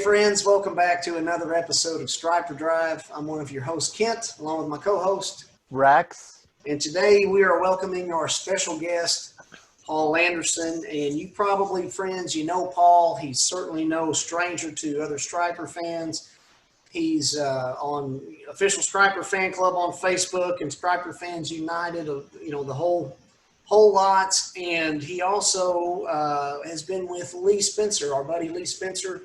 friends, welcome back to another episode of Stryperdrive. I'm one of your hosts, Kent, along with my co-host, Rex. And today we are welcoming our special guest, Paul Anderson. And you probably, friends, you know Paul. He's certainly no stranger to other Stryper fans. He's on official Stryper fan club on Facebook and Stryper Fans United, the whole lot. And he also has been with Leigh Spencer, our buddy Leigh Spencer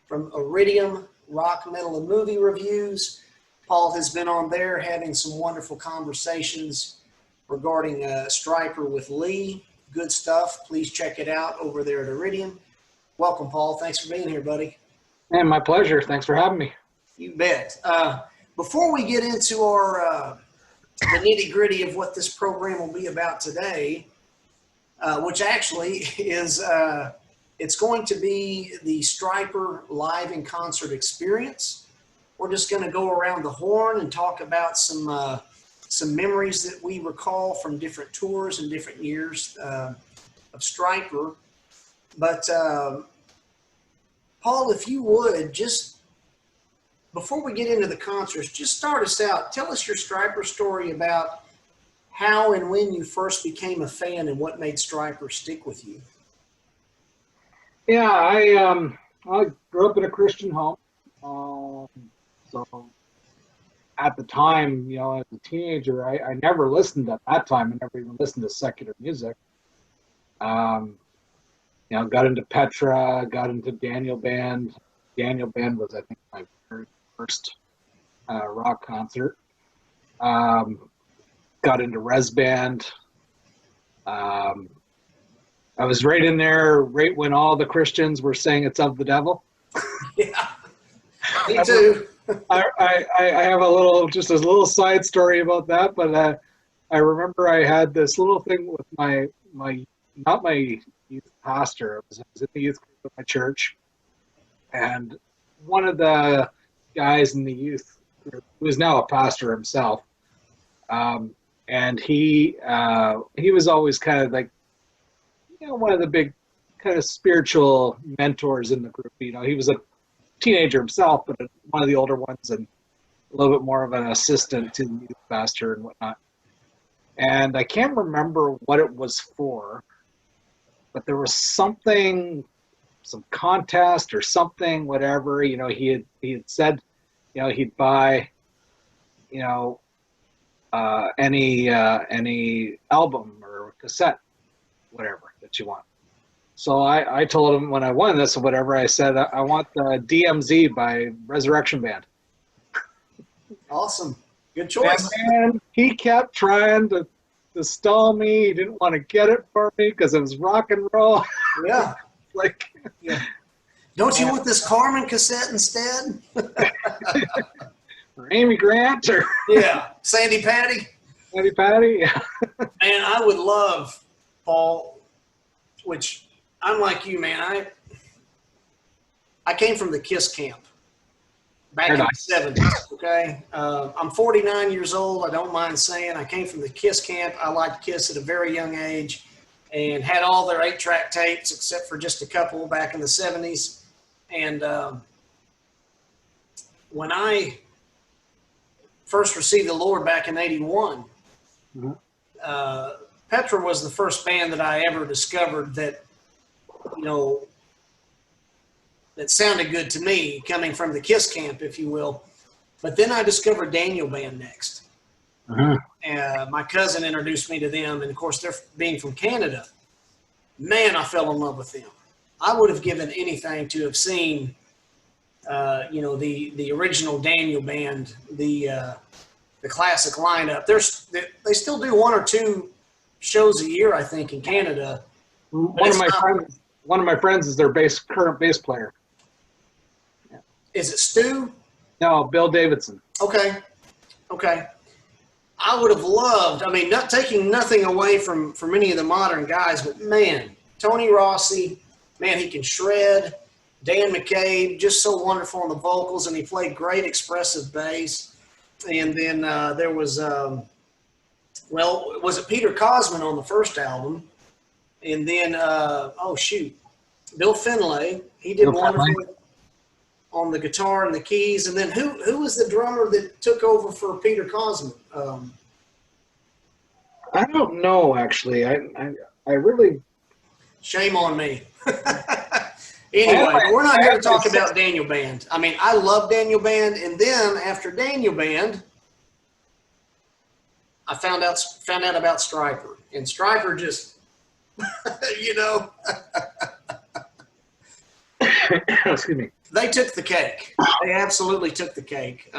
from Iridium, Rock, Metal, and Movie Reviews. Paul has been on there having some wonderful conversations regarding Stryper with Leigh. Good stuff. Please check it out over there at Iridium. Welcome, Paul. Thanks for being here, buddy. Man, my pleasure. Thanks for having me. You bet. Before we get into our the nitty-gritty of what this program will be about today, which actually is it's going to be the Stryper live in concert experience. We're just going to go around the horn and talk about some memories that we recall from different tours and different years of Stryper. But Paul, if you would, just before we get into the concerts, just start us out. Tell us your Stryper story about how and when you first became a fan and what made Stryper stick with you. Yeah, I grew up in a Christian home. So at the time, as a teenager, I never listened at that time. I never even listened to secular music. Got into Petra, got into Daniel Band. Daniel Band was, I think, my very first rock concert. Got into Res Band. I was right in there, right when all the Christians were saying it's of the devil. Yeah, me too. I have a little side story about that, but I remember I had this little thing with not my youth pastor. I was in the youth group of my church, and one of the guys in the youth group, who is now a pastor himself, and he was always kind of like, one of the big kind of spiritual mentors in the group. He was a teenager himself, but one of the older ones and a little bit more of an assistant to the youth pastor and whatnot. And I can't remember what it was for, but there was some contest or something, whatever. He had said, he'd buy, any album or cassette, whatever that you want. So I told him when I won this or whatever, I said, I want the DMZ by Resurrection Band. Awesome. Good choice. And he kept trying to stall me. He didn't want to get it for me because it was rock and roll. Yeah. Yeah. Don't you want this Carmen cassette instead? Or Amy Grant or yeah, Sandy Patty. Sandy Patty, yeah. Man, I would love, Paul, which I'm like you, man. I came from the KISS camp back in the 70s, okay? I'm 49 years old. I don't mind saying I came from the KISS camp. I liked KISS at a very young age and had all their 8-track tapes except for just a couple back in the 70s. And when I first received the Lord back in 81, Petra was the first band that I ever discovered that, that sounded good to me, coming from the KISS camp, if you will. But then I discovered Daniel Band next. My cousin introduced me to them, and of course, they're being from Canada. Man, I fell in love with them. I would have given anything to have seen, the original Daniel Band, the classic lineup. They still do 1 or 2 shows a year, I think, in Canada. One of my friends is their current bass player. Yeah. Is it Stu? No, Bill Davidson. Okay. I would have loved, not taking nothing away from any of the modern guys, but man, Tony Rossi, man, he can shred. Dan McCabe, just so wonderful on the vocals, and he played great expressive bass. And then there was, was it Peter Cosman on the first album? And then, Bill Finlay. He did wonderful on the guitar and the keys. And then who was the drummer that took over for Peter Cosman? I don't know, actually. I really. Shame on me. Anyway, we're not here to talk about Daniel Band. I mean, I love Daniel Band, and then after Daniel Band, I found out about Stryper, and Stryper just, you know, excuse me. They took the cake. They absolutely took the cake.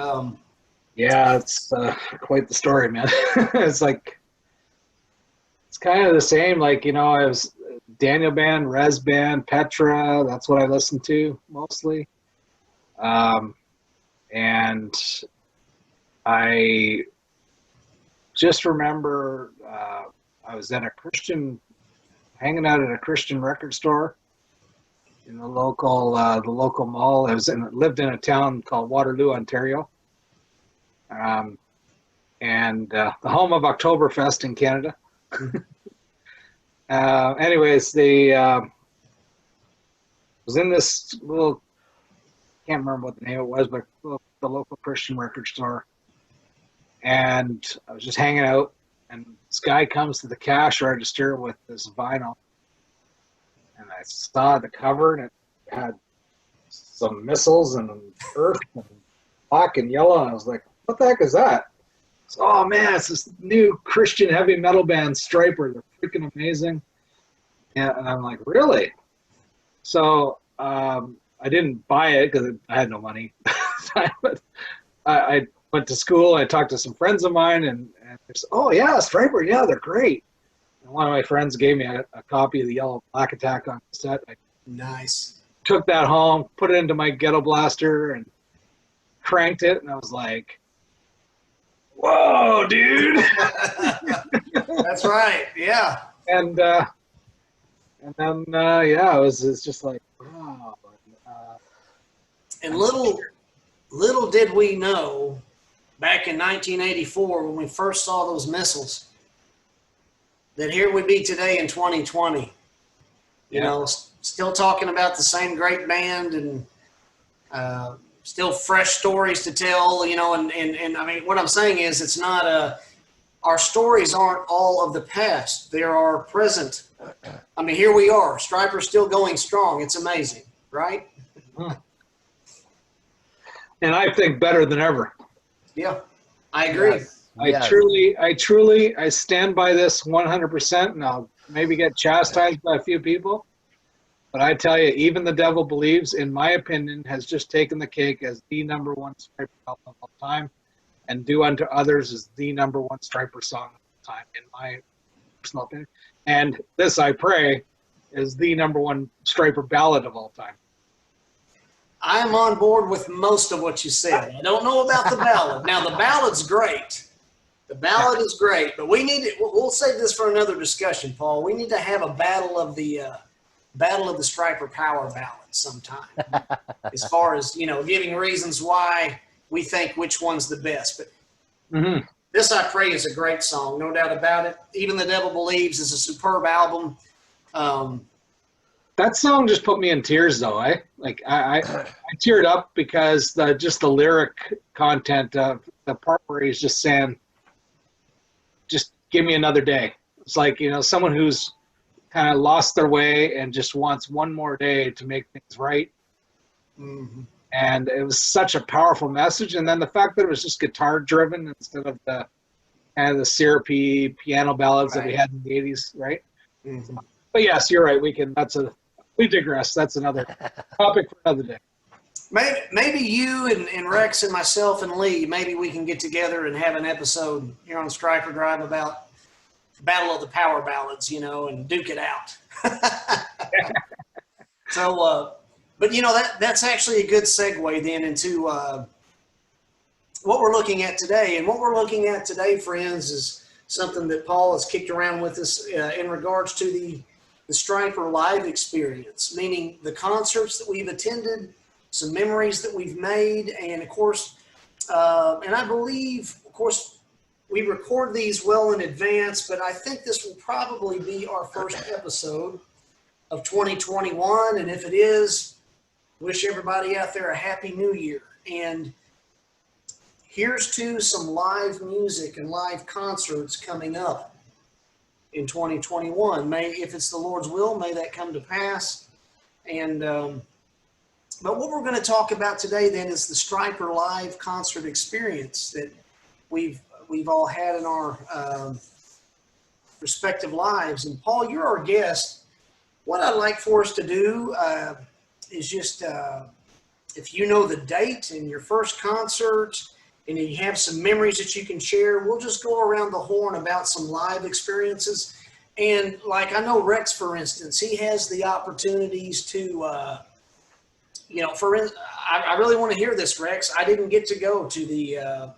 Yeah, it's quite the story, man. It's like, it's kind of the same. Like, you know, I was Daniel Band, Rez Band, Petra. That's what I listened to mostly. And I just remember I was hanging out at a Christian record store in the local mall. Lived in a town called Waterloo, Ontario, and the home of Oktoberfest in Canada. Anyways, was in this little, can't remember what the name it was, but the local Christian record store, and I was just hanging out, and this guy comes to the cash register with this vinyl, and I saw the cover, and it had some missiles and earth and black and yellow, and I was like, what the heck is that? So, oh man, it's this new Christian heavy metal band, Stryper. They're freaking amazing. And I'm like, really? So I didn't buy it because I had no money. But I went to school. I talked to some friends of mine, and they said, oh yeah, Stryper, yeah, they're great. And one of my friends gave me a copy of the Yellow Black Attack on cassette. Nice. Took that home, put it into my ghetto blaster, and cranked it, and I was like, whoa, dude. That's right. Yeah. And then yeah, it's just like, wow. And little did we know back in 1984 when we first saw those missiles that here we'd be today in 2020. You know, still talking about the same great band, and still fresh stories to tell, you know, and I mean, what I'm saying is it's not our stories aren't all of the past. There are present. I mean, here we are. Stryper's still going strong. It's amazing, right? And I think better than ever. Yeah, I agree. Yes. I stand by this 100%, and I'll maybe get chastised by a few people. But I tell you, Even the Devil Believes, in my opinion, has just taken the cake as the #1 Stryper album of all time, and Do Unto Others is the #1 Stryper song of all time, in my personal opinion. And This I Pray is the #1 Stryper ballad of all time. I'm on board with most of what you said. I don't know about the ballad. Now, the ballad's great. The ballad is great, but we'll save this for another discussion, Paul. We need to have a battle of the Stryper power ballad sometime, as far as, you know, giving reasons why we think which one's the best. But This I Pray is a great song, no doubt about it. Even the Devil Believes is a superb album. That song just put me in tears, though. I teared up because just the lyric content of the part where he's just saying, just give me another day. It's like, you know, someone who's kind of lost their way and just wants one more day to make things right. Mm-hmm. And it was such a powerful message. And then the fact that it was just guitar driven instead of the kind of the syrupy piano ballads that we had in the 80s, right? Mm-hmm. But yes, you're right. We digress. That's another topic for another day. Maybe you and Rex and myself and Leigh, maybe we can get together and have an episode here on Stryperdrive about Battle of the Power Ballads, you know, and duke it out. So, but you know, that's actually a good segue then into what we're looking at today. And what we're looking at today, friends, is something that Paul has kicked around with us in regards to the Stryper live experience, meaning the concerts that we've attended, some memories that we've made, and of course, and I believe, of course, we record these well in advance, but I think this will probably be our first episode of 2021. And if it is, Wish everybody out there a happy new year. And here's to some live music and live concerts coming up in 2021. May, if it's the Lord's will, may that come to pass. And but what we're going to talk about today then is the Stryper live concert experience that we've all had in our respective lives. And Paul, you're our guest. What I'd like for us to do is just, if you know the date and your first concert and you have some memories that you can share, we'll just go around the horn about some live experiences. And like I know Rex, for instance, he has the opportunities to, I really want to hear this, Rex. I didn't get to go to the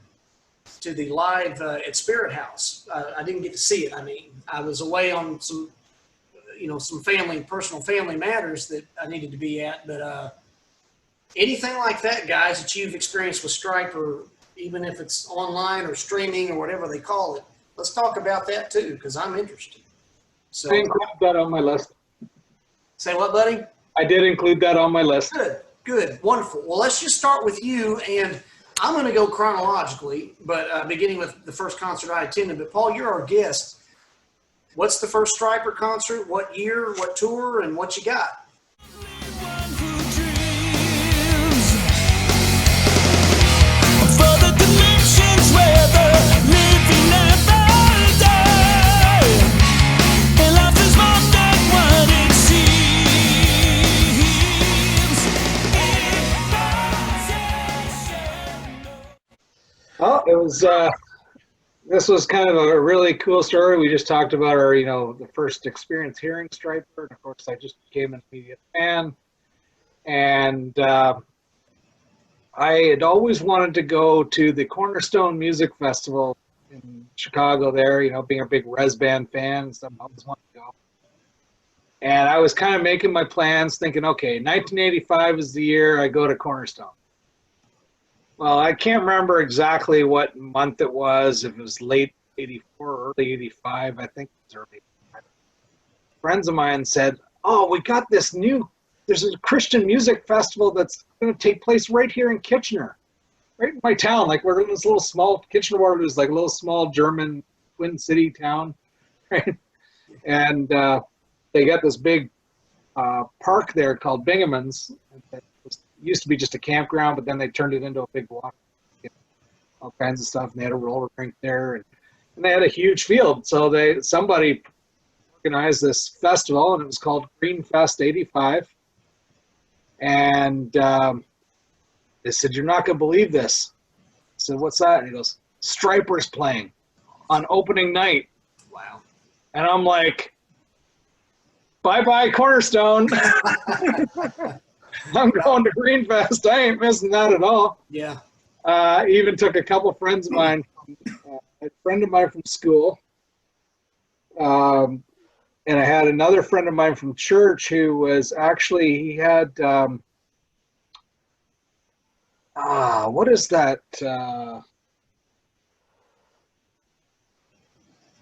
live at Spirithouse. I didn't get to see it. I mean, I was away on some personal family matters that I needed to be at. But anything like that, guys, that you've experienced with Stryper, even if it's online or streaming or whatever they call it, let's talk about that too, because I'm interested. So, I included that on my list. Say what, buddy? I did include that on my list. Good, wonderful. Well, let's just start with you, and I'm going to go chronologically, but beginning with the first concert I attended. But Paul, you're our guest. What's the first Stryper concert? What year? What tour? And what you got? Well, it was. This was kind of a really cool story. We just talked about our, the first experience hearing Stryper, and of course, I just became an immediate fan. And I had always wanted to go to the Cornerstone Music Festival in Chicago. There, being a big Res Band fan, so I always wanted to go. And I was kind of making my plans, thinking, okay, 1985 is the year I go to Cornerstone. Well, I can't remember exactly what month it was. If it was late 84 or early 85, I think it was early 85. Friends of mine said, oh, we got there's a Christian music festival that's going to take place right here in Kitchener, right in my town. Like, we're in this little small, Kitchener was like a little small German Twin City town, right? And they got this big park there called Bingaman's. Used to be just a campground, but then they turned it into a big water, all kinds of stuff. And they had a roller rink there, and they had a huge field. So somebody organized this festival, and it was called Green Fest '85. And they said, "You're not going to believe this." I said, "What's that?" And he goes, "Stryper's playing on opening night." Wow! And I'm like, "Bye-bye, Cornerstone." I'm going to Greenfest. I ain't missing that at all. Yeah. Even took a couple friends of mine, a friend of mine from school, and I had another friend of mine from church who was actually, he had, what is that?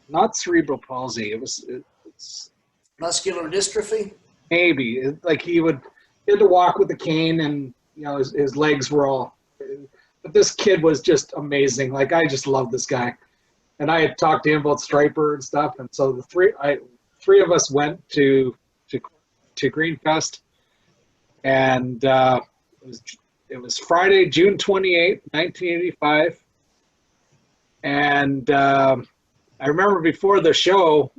Not cerebral palsy. It's muscular dystrophy? Maybe. Like he had to walk with a cane, and his legs were all, but this kid was just amazing. Like, I just love this guy, and I had talked to him about Stryper and stuff, and so the three of us went to Greenfest, and it was Friday, June 28th, 1985, and I remember before the show,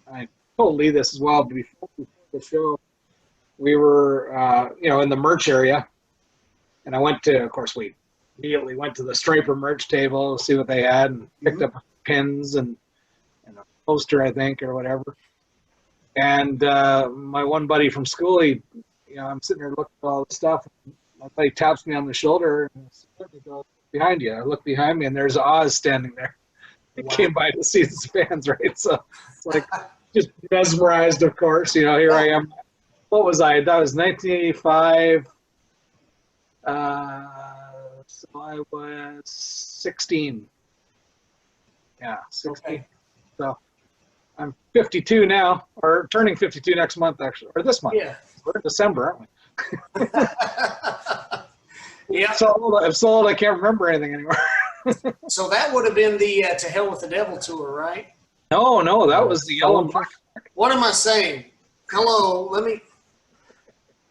I told Leigh this as well, but before the show, we were, in the merch area, and I of course, we immediately went to the Stryper merch table to see what they had, and picked up pins and a poster, I think, or whatever. And my one buddy from school, I'm sitting there looking at all the stuff. My buddy taps me on the shoulder and he goes, "Behind you." I look behind me, and there's Oz standing there. He came by to see his fans, right? So it's like, just mesmerized, of course. Here I am. What was I? That was 1985. So I was 16. Yeah, 16. Okay. So I'm 52 now, or turning 52 next month, actually, or this month. Yeah. We're in December, aren't we? Yeah. I'm so old I can't remember anything anymore. So that would have been the To Hell with the Devil tour, right? No, that was the Yellow and Black. What am I saying? Hello, let me.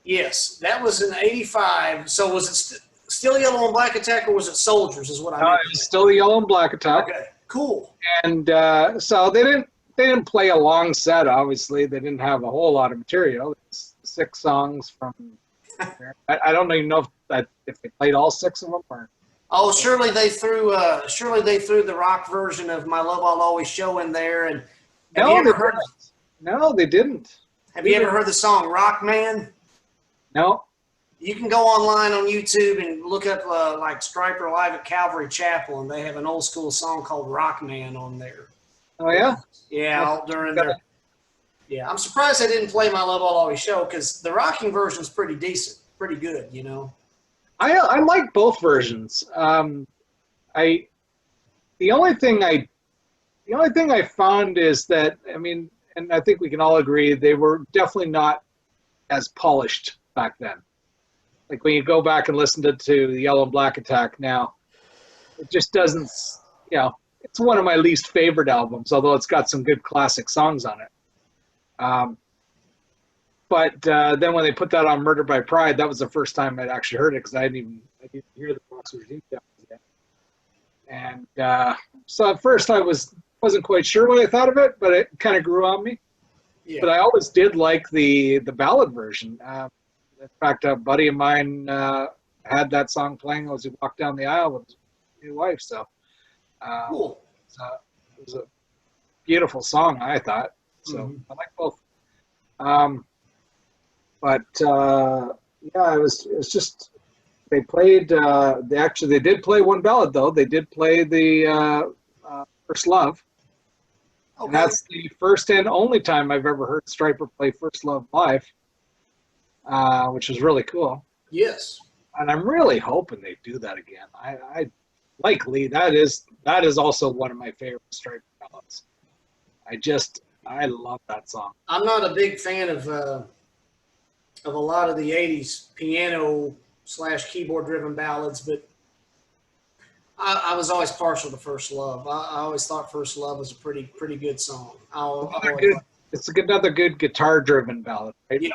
Yes, that was in '85. So was it still Yellow and Black Attack, or was it Soldiers? Is what I meant. It was still the Yellow and Black Attack. Okay, cool. And so they didn't play a long set. Obviously, they didn't have a whole lot of material. It's 6 songs from. I don't even know if they played all 6 of them or. Oh, surely they threw the rock version of My Love I'll Always Show in there. And No, they didn't. Have you ever heard the song Rock Man? No. You can go online on YouTube and look up like Stryper live at Calvary Chapel, and they have an old school song called Rock Man on there. Oh yeah. Yeah, all during their. Yeah, I'm surprised they didn't play My Love I'll Always Show, because the rocking version's pretty decent, pretty good, you know. I like both versions. The only thing I found is that, I mean, and I think we can all agree, they were definitely not as polished back then. Like when you go back and listen to the Yellow and Black Attack now, it just doesn't, you know, it's one of my least favorite albums, although it's got some good classic songs on it. But then when they put that on Murder by Pride, that was the first time I'd actually heard it, because I didn't hear the Box Regime yet. And so at first I wasn't quite sure what I thought of it, but it kind of grew on me. Yeah. But I always did like the ballad version. In fact, a buddy of mine had that song playing as he walked down the aisle with his new wife. So cool. It was a beautiful song, I thought. So I like both. Yeah, it was just, they played, they did play one ballad though. They did play the First Love. Okay. And that's the first and only time I've ever heard Stryper play First Love live, which was really cool. Yes. And I'm really hoping they do that again. I like Leigh. That is also one of my favorite Stryper ballads. I love that song. I'm not a big fan of a lot of the '80s piano / keyboard driven ballads, but I was always partial to First Love. I always thought First Love was a pretty good song. It's another good guitar driven ballad, right? Yeah.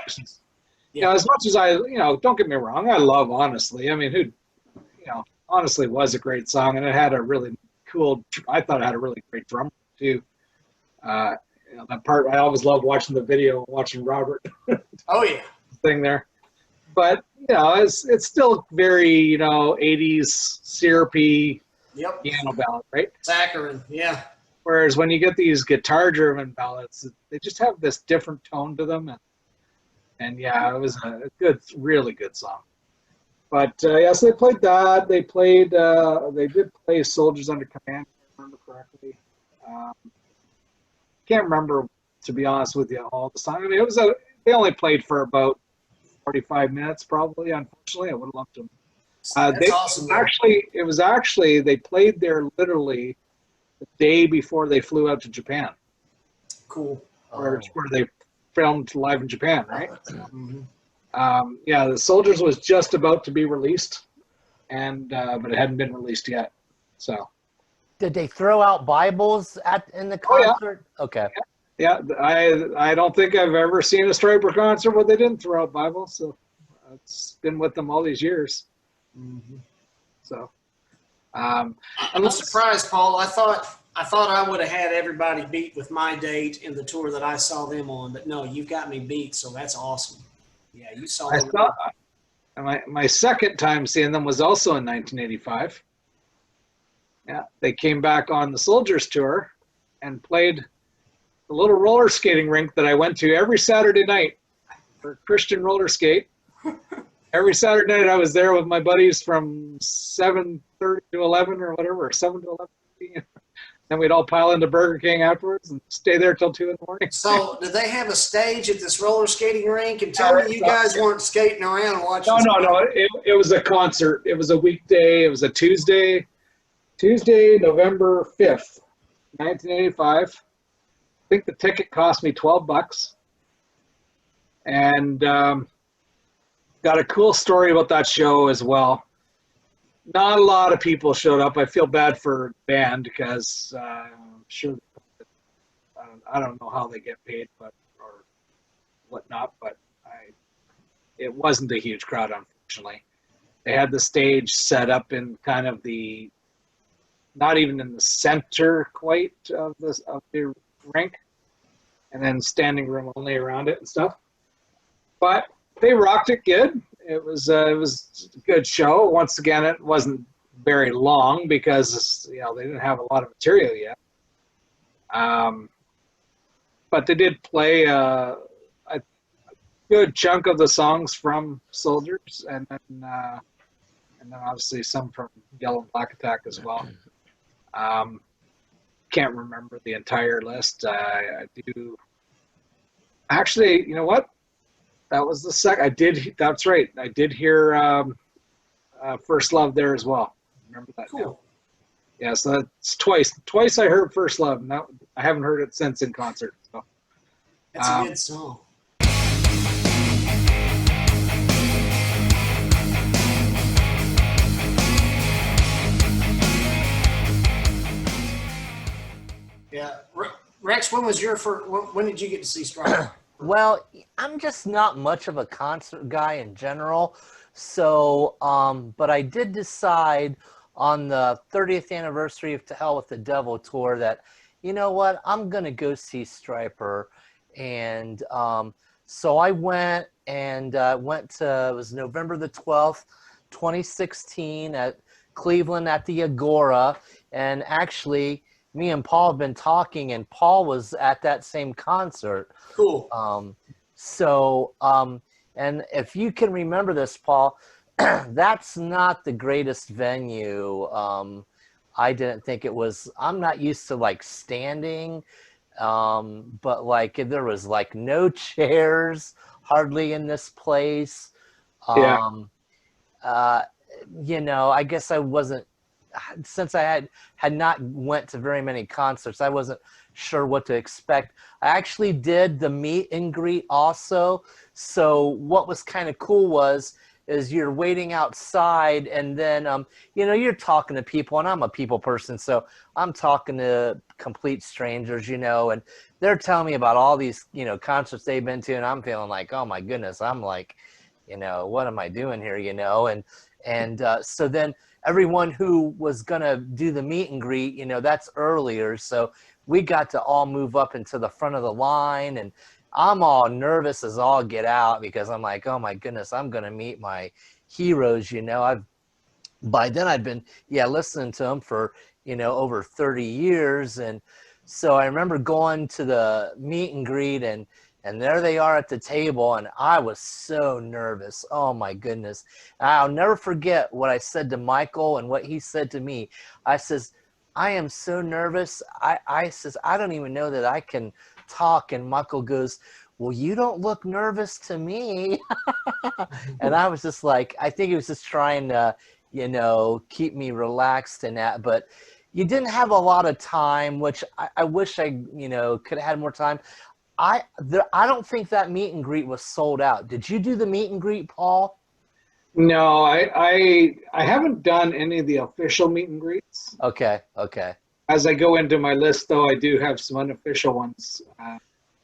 You know, as much as don't get me wrong, I love Honestly. I mean, Honestly was a great song, and it had a really cool. I thought it had a really great drum too. That part, I always loved watching the video, watching Robert. Oh yeah. Thing there, but it's still very 80s syrupy piano ballad, right? Saccharine, yeah. Whereas when you get these guitar driven ballads, they just have this different tone to them, and yeah, it was a really good song. But so they played that. They did play Soldiers Under Command, if I remember correctly. Can't remember, to be honest with you, all the time. I mean, they only played for about 45 minutes, probably. Unfortunately, I would have loved them. That's awesome. It was actually they played there literally the day before they flew out to Japan. Cool. Where they filmed live in Japan, right? The Soldiers was just about to be released, and but it hadn't been released yet. So. Did they throw out Bibles in the concert? Oh, yeah. Okay. Yeah, I don't think I've ever seen a Stryper concert where they didn't throw out Bibles. So it's been with them all these years. So I'm surprised, Paul. I thought I would have had everybody beat with my date in the tour that I saw them on, but no, you've got me beat. So that's awesome. Yeah, you saw. My second time seeing them was also in 1985. Yeah, they came back on the Soldiers tour and played the little roller skating rink that I went to every Saturday night for Christian roller skate. Every Saturday night I was there with my buddies from 7:30 to 11 or whatever, or 7 to 11. Then we'd all pile into Burger King afterwards and stay there till 2 in the morning. So did they have a stage at this roller skating rink? And tell me you guys weren't skating around watching. No. It was a concert. It was a weekday. It was a Tuesday, November 5th, 1985. I think the ticket cost me $12. And got a cool story about that show as well. Not a lot of people showed up. I feel bad for the band because I'm sure I don't know how they get paid, but or whatnot. But it wasn't a huge crowd, unfortunately. They had the stage set up in kind of the not even in the center quite of the rink, and then standing room only around it and stuff. But they rocked it good. It was a good show. Once again, it wasn't very long because they didn't have a lot of material yet. But they did play a good chunk of the songs from Soldiers, and then obviously some from Yellow and Black Attack as well. Can't remember the entire list. I do. Actually, you know what? That was the second. That's right. I did hear First Love there as well. Remember that? Cool. Now. Yeah, so that's twice. Twice I heard First Love. And I haven't heard it since in concert. So. That's a good song. Yeah, Rex, when was your first? When did you get to see Stryper? Well, I'm just not much of a concert guy in general. So, but I did decide on the 30th anniversary of To Hell with the Devil tour that, you know what, I'm going to go see Stryper. And so I went and it was November the 12th, 2016 at Cleveland at the Agora. And actually, me and Paul have been talking, and Paul was at that same concert. Cool. And if you can remember this, Paul, that's not the greatest venue. I didn't think it was. I'm not used to like standing, but like there was like no chairs hardly in this place. Yeah. I guess I wasn't, since I had not went to very many concerts, I wasn't sure what to expect. I actually did the meet and greet also. So what was kind of cool is you're waiting outside, and then you're talking to people, and I'm a people person, so I'm talking to complete strangers, and they're telling me about all these concerts they've been to, and I'm feeling like, oh my goodness, I'm like, what am I doing here, and so then everyone who was gonna do the meet and greet, that's earlier, so we got to all move up into the front of the line, and I'm all nervous as all get out because I'm like, oh my goodness, I'm gonna meet my heroes. By then I'd been listening to them for over 30 years, and so I remember going to the meet and greet, and there they are at the table, and I was so nervous. Oh my goodness. I'll never forget what I said to Michael and what he said to me. I says, I am so nervous. I says, I don't even know that I can talk. And Michael goes, well, you don't look nervous to me. And I was just like, I think he was just trying to, keep me relaxed and that, but you didn't have a lot of time, which I wish I, could have had more time. I don't think that meet and greet was sold out. Did you do the meet and greet, Paul? No, I haven't done any of the official meet and greets. Okay. As I go into my list, though, I do have some unofficial ones.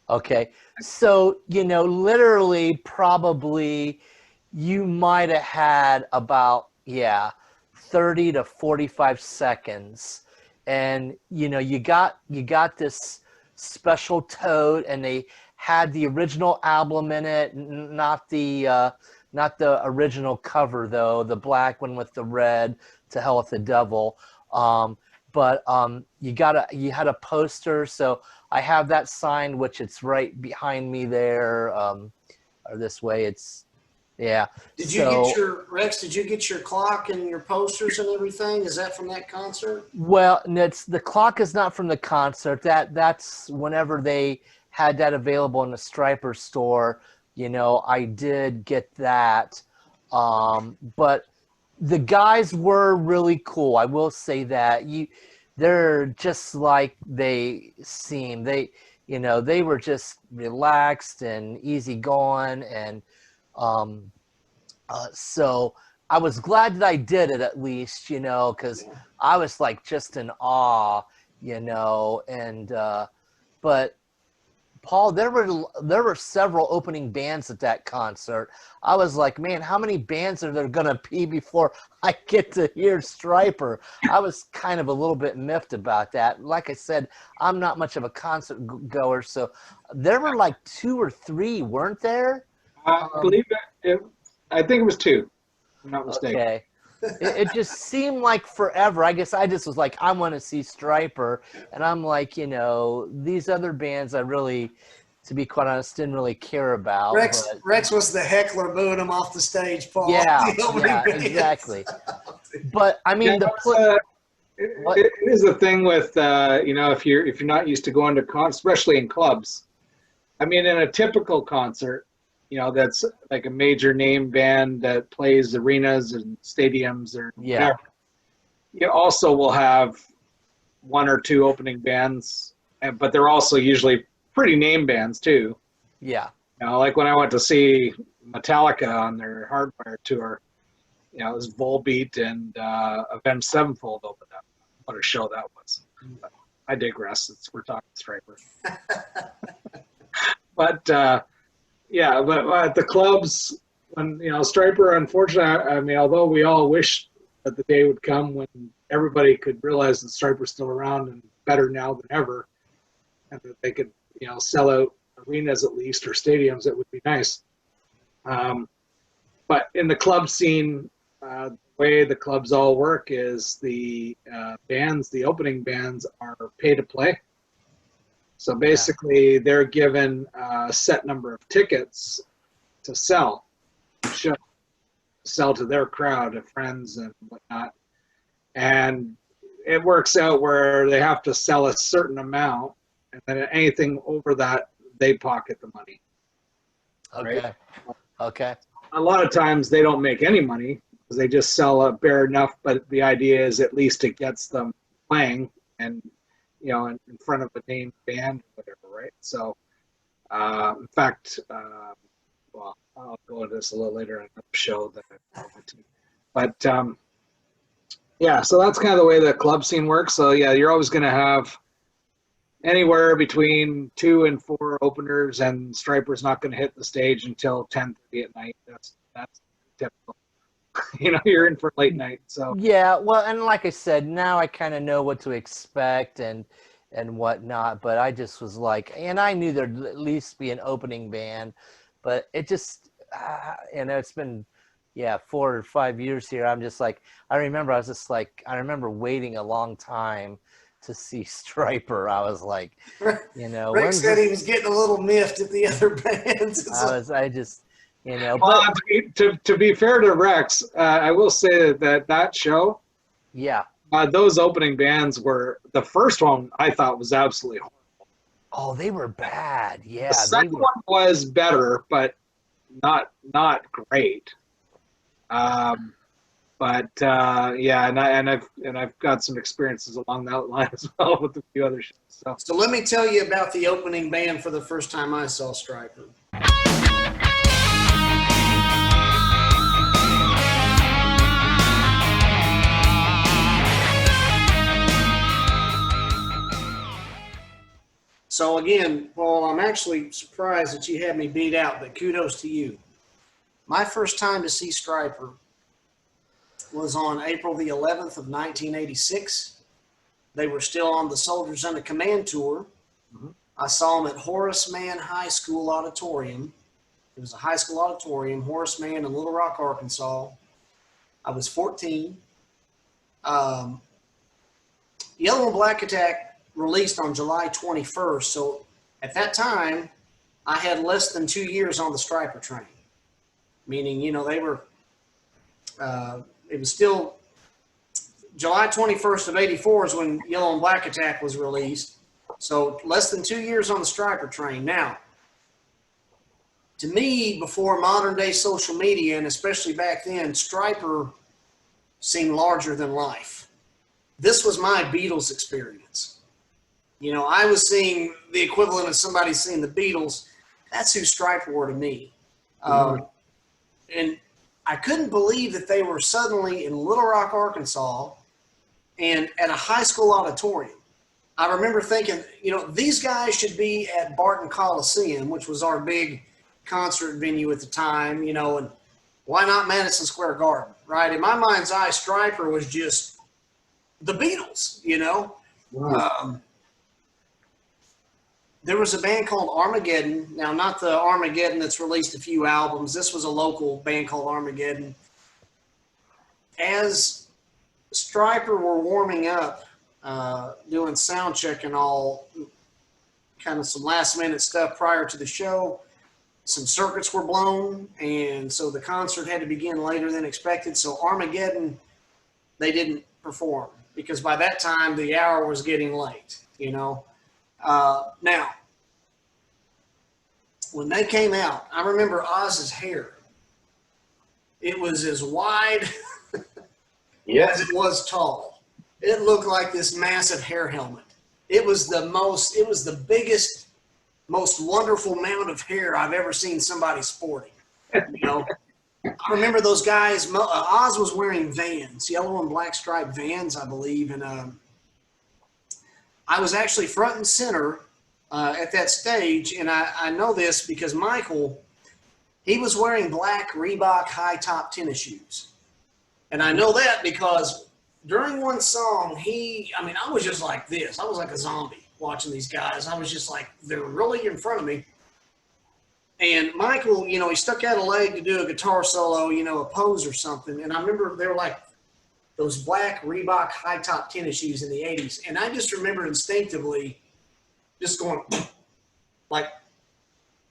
Okay. So, literally probably you might have had about, 30 to 45 seconds. And, you got this special tote, and they had the original album in it, not the original cover though, the black one with the red, To Hell with the Devil. But you had a poster, so I have that signed, which it's right behind me there, or this way. Did you get your clock and your posters and everything? Is that from that concert? Well, the clock is not from the concert. That's whenever they had that available in the Stryper store. I did get that. But the guys were really cool. I will say that they're just like they seem. They were just relaxed and easygoing, and So I was glad that I did it at least, you know, because I was like just in awe, you know, and but Paul, there were several opening bands at that concert. I was like, man, how many bands are there gonna be before I get to hear Stryper? I was kind of a little bit miffed about that. Like I said, I'm not much of a concert goer, so there were like 2 or 3, weren't there? I believe I think it was 2. If I'm not mistaken. Okay. It just seemed like forever. I guess I just was like, I want to see Stryper. And I'm like, you know, these other bands I really, to be quite honest, didn't really care about. Rex was the heckler booing him off the stage, Paul. Yeah, The opening yeah, bands. exactly. But I mean, it is a thing with you know, if you're not used to going to concerts, especially in clubs. I mean, in a typical concert, you know, that's like a major name band that plays arenas and stadiums or whatever. You also will have 1 or 2 opening bands, but they're also usually pretty name bands too. Yeah. You know, like when I went to see Metallica on their Hardwire tour, you know, it was Volbeat and Avenged Sevenfold opened up. What a show that was. But I digress. We're talking Stryper. But yeah, but at the clubs, when, you know, Stryper, unfortunately, I mean, although we all wish that the day would come when everybody could realize that Stryper's still around and better now than ever, and that they could, you know, sell out arenas at least, or stadiums, it would be nice. But in the club scene, the way the clubs all work is the bands, the opening bands, are pay to play. So basically, they're given a set number of tickets to sell to their crowd of friends and whatnot. And it works out where they have to sell a certain amount, and then anything over that, they pocket the money. Okay. Right? Okay. A lot of times they don't make any money because they just sell a bare enough, but the idea is at least it gets them playing and, you know, in front of a named band or whatever, right? So, in fact, well, I'll go into this a little later on the show that I went to. But, yeah, so that's kind of the way the club scene works. So, yeah, you're always going to have anywhere between 2 and 4 openers, and Stryper's not going to hit the stage until 10:30 at night. That's typical. You know, you're in for late night. So yeah, well, and like I said, now I kind of know what to expect and whatnot. But I just was like, and I knew there'd at least be an opening band, but it just, you know, it's been 4 or 5 years here. I'm just like, I remember waiting a long time to see Stryper. I was like, you know, Rick said he was getting a little miffed at the other bands. I just, you know. Well, to be fair to Rex, I will say that show, yeah, those opening bands were, the first one I thought was absolutely horrible. Oh, they were bad. Yeah, the second one was better, but not great. But yeah, and I've got some experiences along that line as well with a few other shows. So let me tell you about the opening band for the first time I saw Stryper. So again, Paul, I'm actually surprised that you had me beat out, but kudos to you. My first time to see Stryper was on April the 11th of 1986. They were still on the Soldiers Under Command tour. Mm-hmm. I saw them at Horace Mann High School Auditorium. It was a high school auditorium, Horace Mann in Little Rock, Arkansas. I was 14. Yellow and Black Attack released on July 21st. So at that time, I had less than 2 years on the Stryper train. Meaning, you know, they were, it was still July 21st of 84 is when Yellow and Black Attack was released. So less than 2 years on the Stryper train. Now, to me, before modern day social media, and especially back then, Stryper seemed larger than life. This was my Beatles experience. You know, I was seeing the equivalent of somebody seeing the Beatles. That's who Stryper were to me. And I couldn't believe that they were suddenly in Little Rock, Arkansas, and at a high school auditorium. I remember thinking, you know, these guys should be at Barton Coliseum, which was our big concert venue at the time, you know, and why not Madison Square Garden, right? In my mind's eye, Stryper was just the Beatles, you know. Wow. There was a band called Armageddon. Now, not the Armageddon that's released a few albums. This was a local band called Armageddon. As Stryper were warming up, doing sound check and all, kind of some last minute stuff prior to the show, some circuits were blown, and so the concert had to begin later than expected. So Armageddon, they didn't perform because by that time the hour was getting late, you know. Now, when they came out, I remember Oz's hair. It was as wide as it was tall. It looked like this massive hair helmet. It was the biggest, most wonderful mound of hair I've ever seen somebody sporting. You know, I remember those guys. Oz was wearing Vans, yellow and black striped Vans, I believe, and I was actually front and center at that stage, and I know this because Michael, he was wearing black Reebok high top tennis shoes, and I know that because during one song, I was just like this. I was like a zombie watching these guys. I was just like, they're really in front of me. And Michael, you know, he stuck out a leg to do a guitar solo, you know, a pose or something. And I remember they were like those black Reebok high top tennis shoes in the 80s. And I just remember instinctively just going like,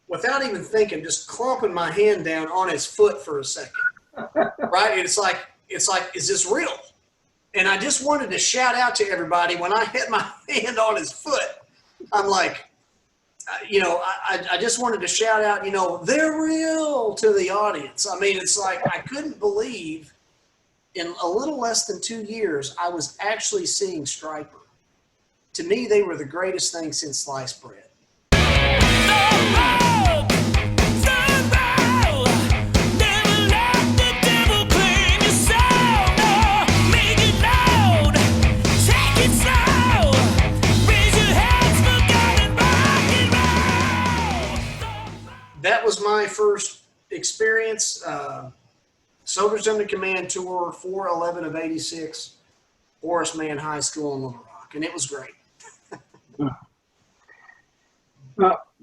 without even thinking, just clumping my hand down on his foot for a second. Right? It's like, is this real? And I just wanted to shout out to everybody when I hit my hand on his foot. I'm like, you know, I just wanted to shout out, you know, they're real to the audience. I mean, it's like I couldn't believe in a little less than 2 years, I was actually seeing Stryper. To me, they were the greatest thing since sliced bread. That was my first experience. Soldiers Under Command tour, 4/11 of '86, Horace Mann High School in Little Rock, and it was great.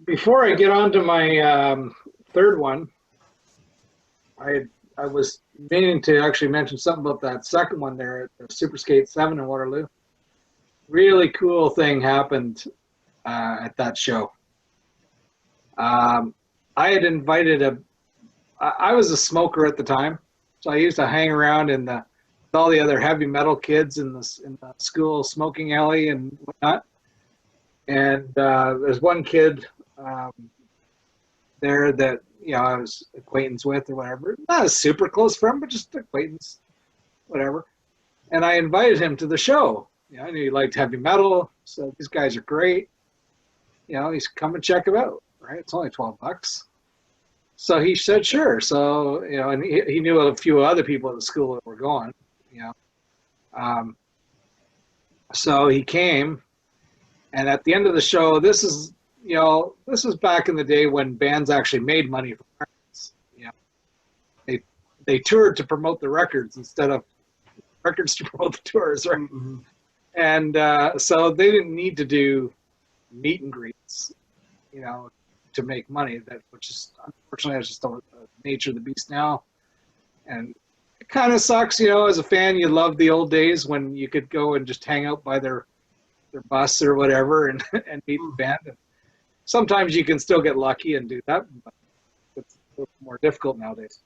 Before I get on to my third one, I was meaning to actually mention something about that second one there at the Super Skate 7 in Waterloo. Really cool thing happened at that show. I had invited I was a smoker at the time, so I used to hang around with all the other heavy metal kids in the school smoking alley and whatnot. And there's one kid there that, you know, I was acquaintance with or whatever. Not a super close friend, but just acquaintance, whatever. And I invited him to the show. You know, I knew he liked heavy metal, so these guys are great. You know, he's come and check them out, right? It's only $12. So he said, sure. So, you know, and he knew a few other people at the school that were going, you know. So he came, and at the end of the show, this is back in the day when bands actually made money from records. You know, they toured to promote the records instead of records to promote the tours, right? Mm-hmm. And so they didn't need to do meet and greets, you know, to make money. Which is unfortunately, it's just the nature of the beast now. And it kind of sucks, you know, as a fan. You love the old days when you could go and just hang out by their bus or whatever and meet the band. And sometimes you can still get lucky and do that, but it's a little more difficult nowadays.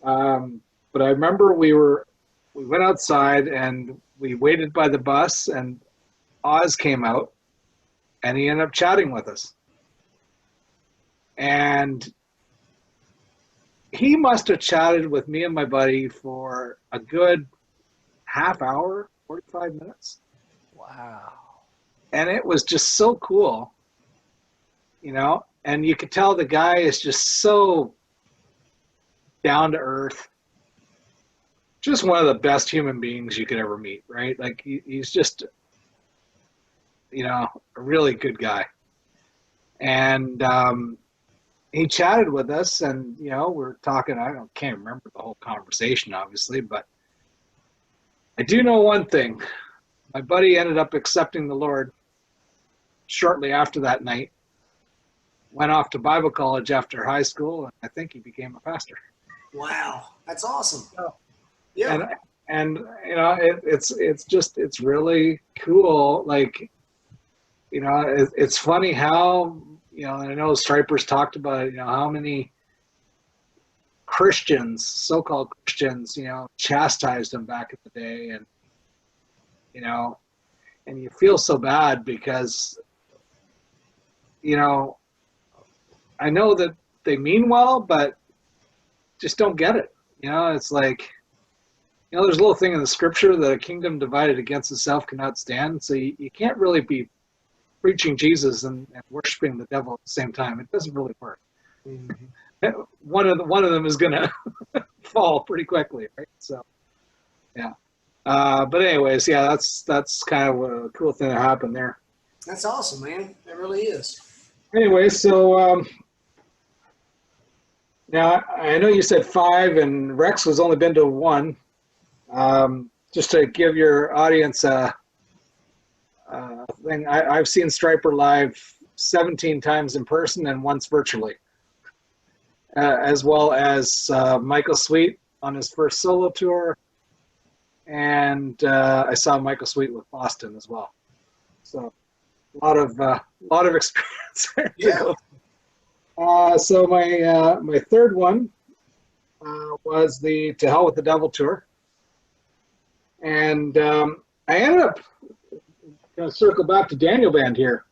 But I remember we went outside and we waited by the bus, and Oz came out, and he ended up chatting with us. And he must have chatted with me and my buddy for a good half hour, 45 minutes. Wow. And it was just so cool, you know, and you could tell the guy is just so down to earth, just one of the best human beings you could ever meet, right? Like he's just, you know, a really good guy. And he chatted with us, and you know, we're talking. Can't remember the whole conversation, obviously, but I do know one thing. My buddy ended up accepting the Lord shortly after that night. Went off to Bible college after high school, and I think he became a pastor. Wow, that's awesome. Oh. Yeah. And you know, it's really cool. Like, you know, it's funny how, you know, I know Stryper's talked about it, you know, how many Christians, so-called Christians, you know, chastised him back in the day, and you know, and you feel so bad because, you know, I know that they mean well, but just don't get it. You know, it's like, you know, there's a little thing in the scripture that a kingdom divided against itself cannot stand. So you can't really be preaching Jesus and worshiping the devil at the same time. It doesn't really work. Mm-hmm. One of them is going to fall pretty quickly, right? So, yeah. But anyways, yeah, that's kind of a cool thing that happened there. That's awesome, man. It really is. Anyway, so now I know you said 5, and Rex has only been to 1. Just to give your audience a thing, I've seen Stryper live 17 times in person and once virtually, as well as Michael Sweet on his first solo tour, and I saw Michael Sweet with Boston as well. So a lot of experience there. Yeah. So my third one was the To Hell with the Devil tour. And I ended up going to circle back to Daniel Band here.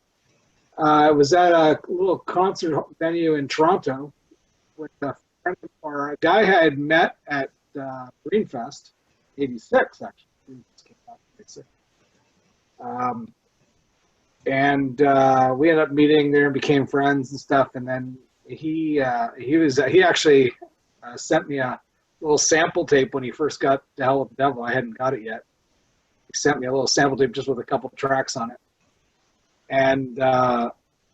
I was at a little concert venue in Toronto with a friend or a guy I had met at Greenfest, 86 actually. Greenfest came out in 86. And we ended up meeting there and became friends and stuff. And then he actually sent me a little sample tape when he first got To Hell with the Devil. I hadn't got it yet. He sent me a little sample tape just with a couple of tracks on it. And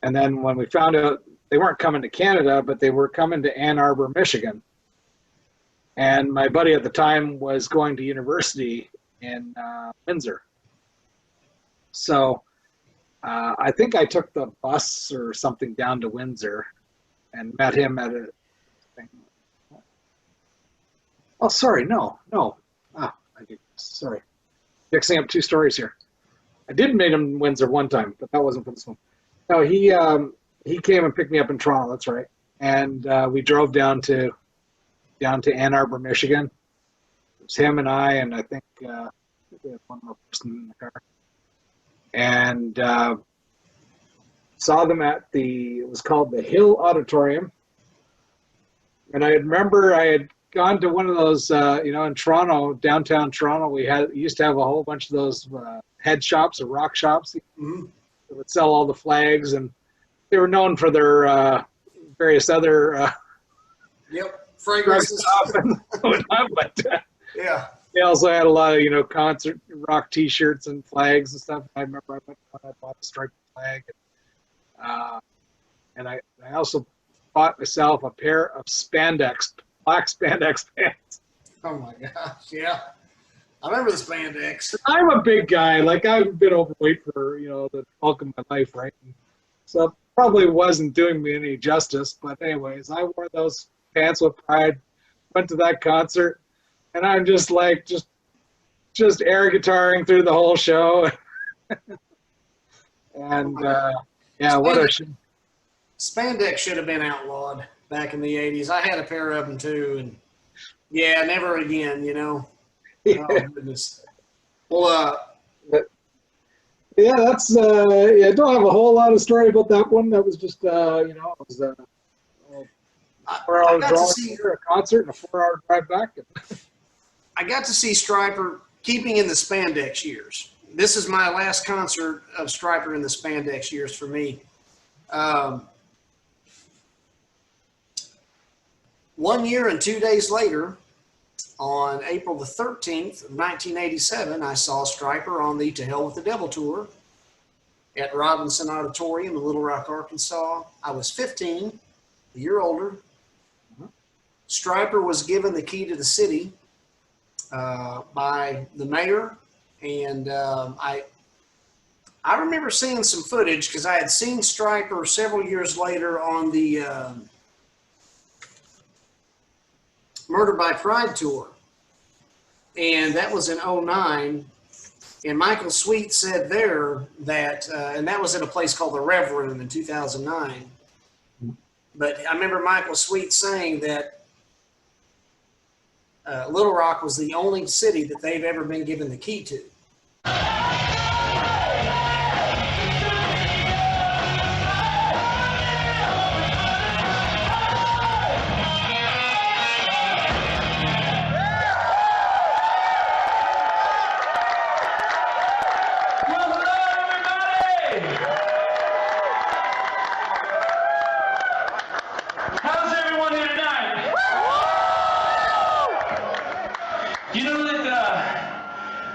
then when we found out they weren't coming to Canada, but they were coming to Ann Arbor, Michigan. And my buddy at the time was going to university in Windsor. So I think I took the bus or something down to Windsor and met him at a thing. Oh, sorry, no. Sorry. Mixing up 2 stories here. I did meet him in Windsor one time, but that wasn't for this one. No, he came and picked me up in Toronto, that's right. And we drove down to Ann Arbor, Michigan. It was him and I, and I think we had one more person in the car. And saw them at it was called the Hill Auditorium. And I remember I had gone to one of those, you know, in Toronto, downtown Toronto, we used to have a whole bunch of those head shops or rock shops. Mm-hmm. That would sell all the flags, and they were known for their various other fragrances. But yeah. They also had a lot of, you know, concert rock T-shirts and flags and stuff. I remember I went when I bought a Stryper flag, and I also bought myself a pair of black spandex pants. Oh my gosh, yeah. I remember the spandex. I'm a big guy. Like, I've been overweight for, you know, the bulk of my life, right? So it probably wasn't doing me any justice. But anyways, I wore those pants with pride, went to that concert, and I'm just like, just air guitaring through the whole show. And yeah, what a spandex should have been outlawed back in the 80s. I had a pair of them too, and yeah, never again, you know. Yeah. Oh goodness. Well, yeah, that's yeah. I don't have a whole lot of story about that one. That was just you know, it was a 4-hour drive to a concert and a 4-hour drive back. I got to see Stryper keeping in the spandex years. This is my last concert of Stryper in the spandex years for me. 1 year and 2 days later, on April the 13th of 1987, I saw Stryper on the To Hell with the Devil tour at Robinson Auditorium in Little Rock, Arkansas. I was 15, a year older. Stryper was given the key to the city by the mayor, and I remember seeing some footage because I had seen Stryper several years later on the Murder by Pride tour, and that was in '09. And Michael Sweet said there that, and that was at a place called the Rev Room in 2009. But I remember Michael Sweet saying that Little Rock was the only city that they've ever been given the key to.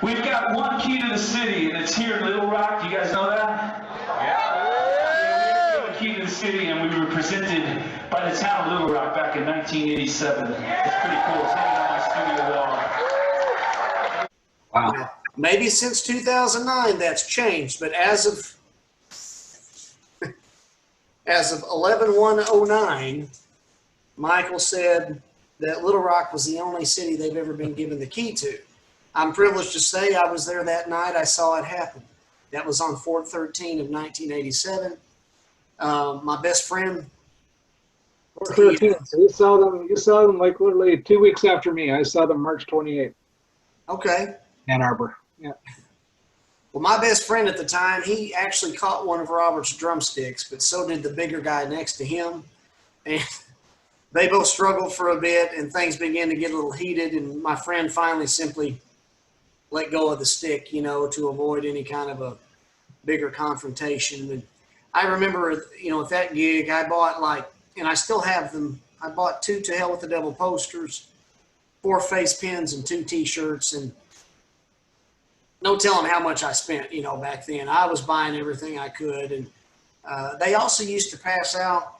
We've got one key to the city, and it's here in Little Rock. Do you guys know that? Yeah. We have a key to the city, and we were presented by the town of Little Rock back in 1987. It's pretty cool. It's hanging on my studio wall. Wow. Now, maybe since 2009 that's changed, but as of 11/1/09, Michael said that Little Rock was the only city they've ever been given the key to. I'm privileged to say I was there that night. I saw it happen. That was on 4/13 of 1987. My best friend. 4/13. So you saw them. You saw them like literally 2 weeks after me. I saw them March 28th. Okay. Ann Arbor. Yeah. Well, my best friend at the time, he actually caught one of Robert's drumsticks, but so did the bigger guy next to him. And they both struggled for a bit, and things began to get a little heated, and my friend finally simply let go of the stick, you know, to avoid any kind of a bigger confrontation. And I remember, you know, at that gig, I bought and I still have them, I bought 2 To Hell with the Devil posters, 4 face pins, and 2 T-shirts, and no telling how much I spent, you know, back then. I was buying everything I could, and they also used to pass out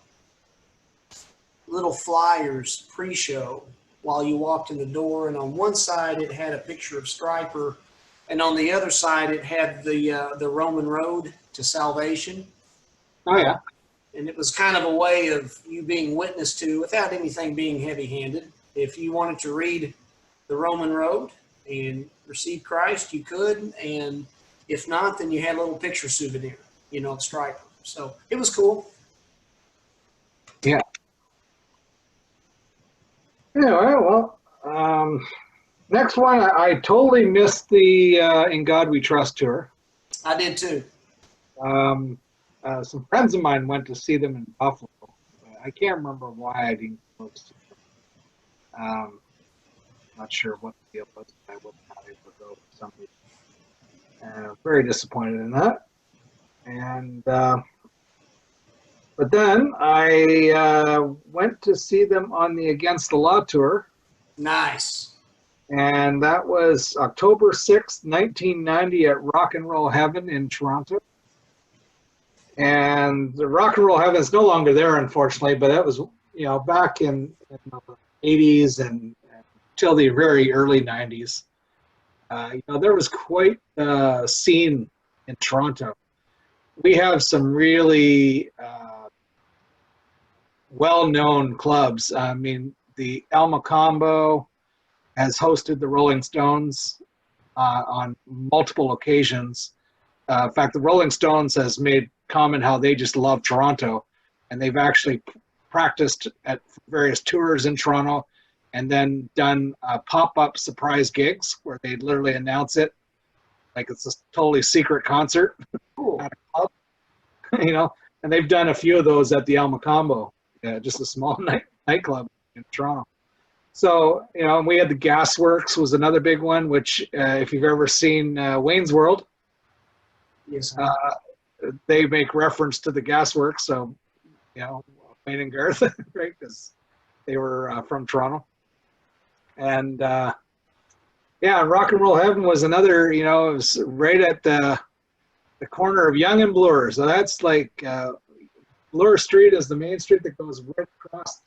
little flyers pre-show while you walked in the door, and on one side it had a picture of Stryper, and on the other side it had the Roman road to salvation. Oh yeah. And it was kind of a way of you being witness to, without anything being heavy-handed. If you wanted to read the Roman road and receive Christ, you could, and if not, then you had a little picture souvenir, you know, of Stryper. So it was cool. Yeah. Anyway, well, next one, I totally missed the In God We Trust tour. I did too. Some friends of mine went to see them in Buffalo. I can't remember why I didn't go to see them. Not sure what the deal was. I wasn't able to go for some reason. Very disappointed in that. And but then I went to see them on the Against the Law tour. Nice. And that was October 6th, 1990 at Rock and Roll Heaven in Toronto. And the Rock and Roll Heaven is no longer there, unfortunately, but that was, you know, back in the 80s and till the very early 90s. You know, there was quite a scene in Toronto. We have some really well-known clubs. I mean, the El Macombo has hosted the Rolling Stones on multiple occasions. In fact, the Rolling Stones has made comment how they just love Toronto, and they've actually practiced at various tours in Toronto and then done pop-up surprise gigs where they literally announce it like it's a totally secret concert. Cool. At a club, you know, and they've done a few of those at the El Macombo, just a small nightclub in Toronto. So, you know, we had the Gasworks was another big one, which if you've ever seen Wayne's World, Yes. they make reference to the Gasworks. So, you know, Wayne and Garth, right, because they were from Toronto. And yeah, and Rock and Roll Heaven was another, you know, it was right at the corner of Yonge and Bloor. So that's like Bloor Street is the main street that goes right across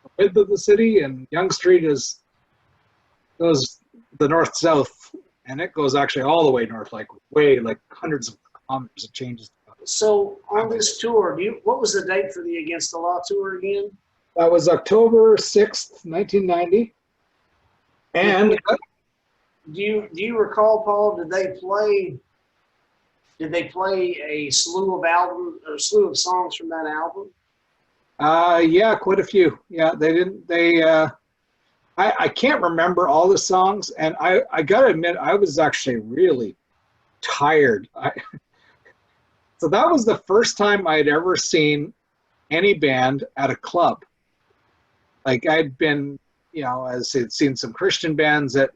the width of the city, and Yonge Street goes the north-south, and it goes actually all the way north, like hundreds of kilometers. It changes. So on this tour, what was the date for the Against the Law tour again? That was October 6th, 1990. And do you recall, Paul? Did they play a slew of songs from that album? yeah, quite a few. Yeah, they didn't. I can't remember all the songs, and I gotta admit, I was actually really tired. So that was the first time I'd ever seen any band at a club. Like I'd been, you know, as I'd seen some Christian bands at,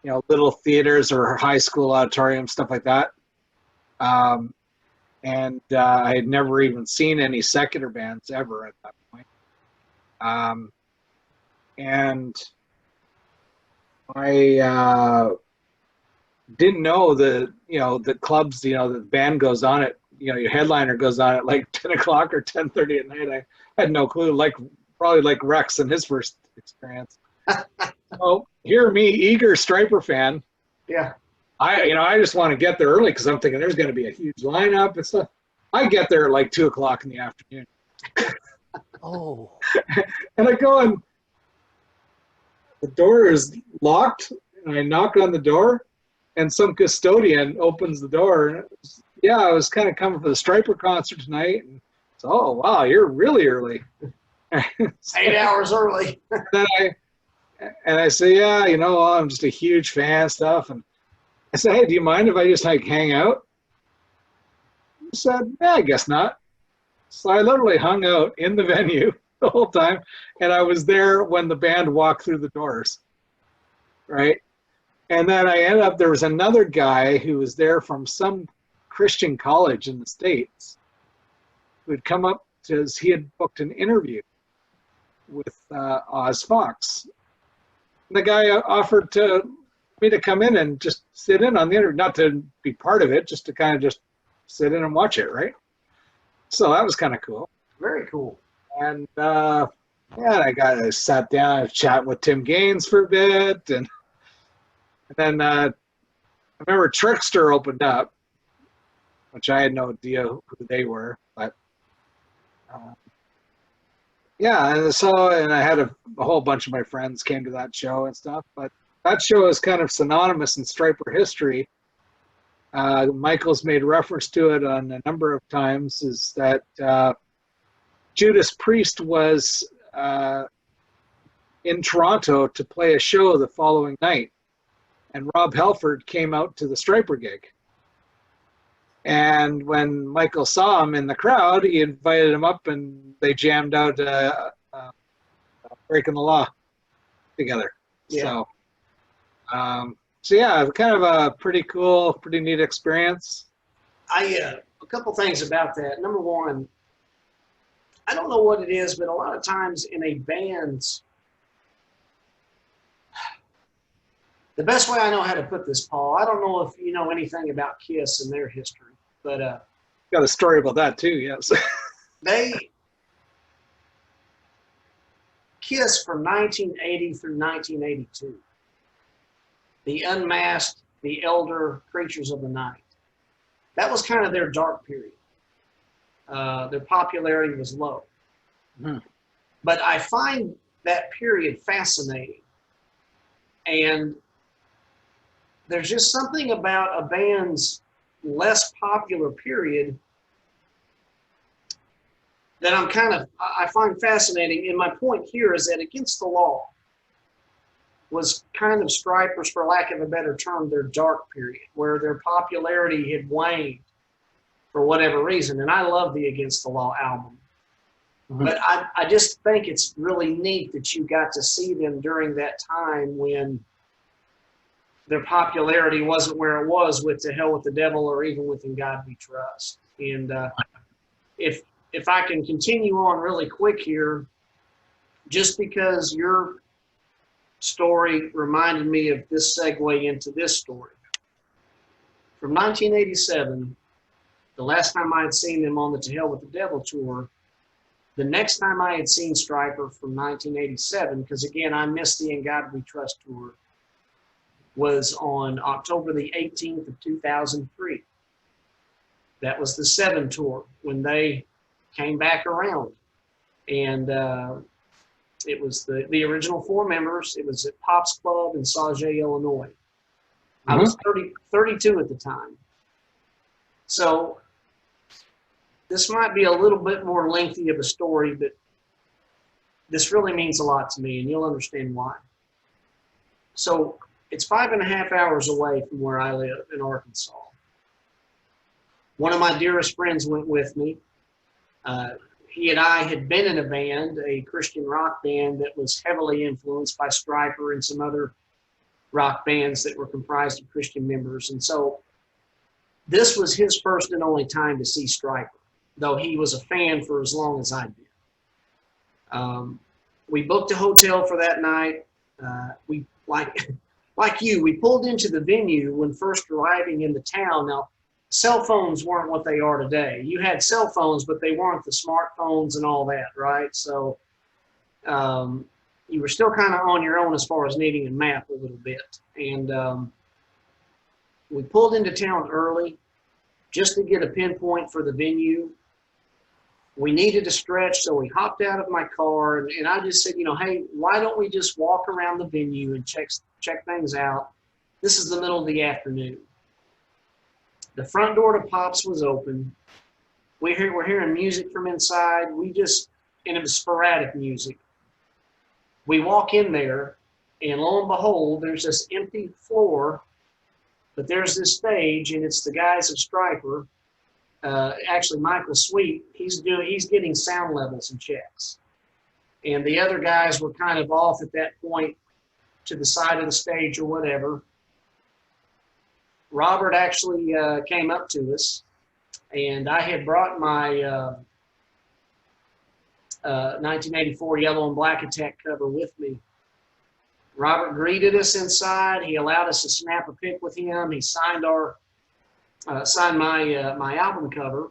you know, little theaters or high school auditoriums, stuff like that. And I had never even seen any secular bands ever at that point. And I didn't know the clubs, you know, the band goes on at, you know, your headliner goes on at like 10 o'clock or 10:30 at night. I had no clue, probably like Rex in his first experience. So here me, eager Stryper fan. Yeah. I just want to get there early because I'm thinking there's going to be a huge lineup and stuff. I get there at like 2 o'clock in the afternoon. Oh. And I go and the door is locked, and I knock on the door, and some custodian opens the door. And yeah, I was kind of coming for the Stryper concert tonight. And so, oh, wow, you're really early. 8 hours early. And I say, yeah, you know, I'm just a huge fan stuff. And I said, hey, do you mind if I just like hang out? He said, yeah, I guess not. So I literally hung out in the venue the whole time, and I was there when the band walked through the doors, right? And then there was another guy who was there from some Christian college in the States who had come up because he had booked an interview with Oz Fox. And the guy offered me to come in and just sit in on the interview, not to be part of it, just to kind of just sit in and watch it, right? So that was kind of cool. Very cool. And yeah, I sat down, I was chatting with Tim Gaines for a bit, and then I remember Trickster opened up, which I had no idea who they were, but yeah, and I had a whole bunch of my friends came to that show and stuff, but that show is kind of synonymous in Stryper history. Michael's made reference to it on a number of times, is that Judas Priest was in Toronto to play a show the following night, and Rob Halford came out to the Stryper gig. And when Michael saw him in the crowd, he invited him up, and they jammed out Breaking the Law together. Yeah. So yeah, kind of a pretty cool, pretty neat experience. A couple things about that. Number one, I don't know what it is, but a lot of times in a band's, the best way I know how to put this, Paul, I don't know if you know anything about KISS and their history, but got a story about that too, yes. KISS from 1980 through 1982. The Unmasked, The Elder, Creatures of the Night. That was kind of their dark period. Their popularity was low. But I find that period fascinating. And there's just something about a band's less popular period that I find fascinating. And my point here is that Against the Law was kind of Stryper's, for lack of a better term, their dark period, where their popularity had waned for whatever reason. And I love the Against the Law album. But I just think it's really neat that you got to see them during that time when their popularity wasn't where it was with To Hell with the Devil or even with In God We Trust. And if I can continue on really quick here, just because you're story reminded me of this segue into this story. From 1987, the last time I had seen them on the To Hell with the Devil tour, the next time I had seen Stryper from 1987, because again, I missed the In God We Trust tour, was on October the 18th of 2003. That was the 7 tour when they came back around. And it was the original 4 members. It was at Pop's Club in Sauget, Illinois. I was 32 at the time. So this might be a little bit more lengthy of a story, but this really means a lot to me, and you'll understand why. So it's 5.5 hours away from where I live in Arkansas. One of my dearest friends went with me. He and I had been in a band, a Christian rock band that was heavily influenced by Stryper and some other rock bands that were comprised of Christian members. And so this was his first and only time to see Stryper, though he was a fan for as long as I did. We booked a hotel for that night. We, like you, we pulled into the venue when first arriving in the town. Now, cell phones weren't what they are today. You had cell phones, but they weren't the smartphones and all that, right? So you were still kind of on your own as far as needing a map a little bit. And we pulled into town early just to get a pinpoint for the venue. We needed to stretch, so we hopped out of my car, and I just said, you know, hey, why don't we just walk around the venue and check things out? This is the middle of the afternoon. The front door to Pop's was open. We're hearing music from inside. And it was sporadic music. We walk in there, and lo and behold, there's this empty floor, but there's this stage, and it's the guys of Stryper. Actually, Michael Sweet, he's getting sound levels and checks. And the other guys were kind of off at that point to the side of the stage or whatever. Robert actually came up to us, and I had brought my 1984 Yellow and Black Attack cover with me. Robert greeted us inside. He allowed us to snap a pic with him. He signed my album cover.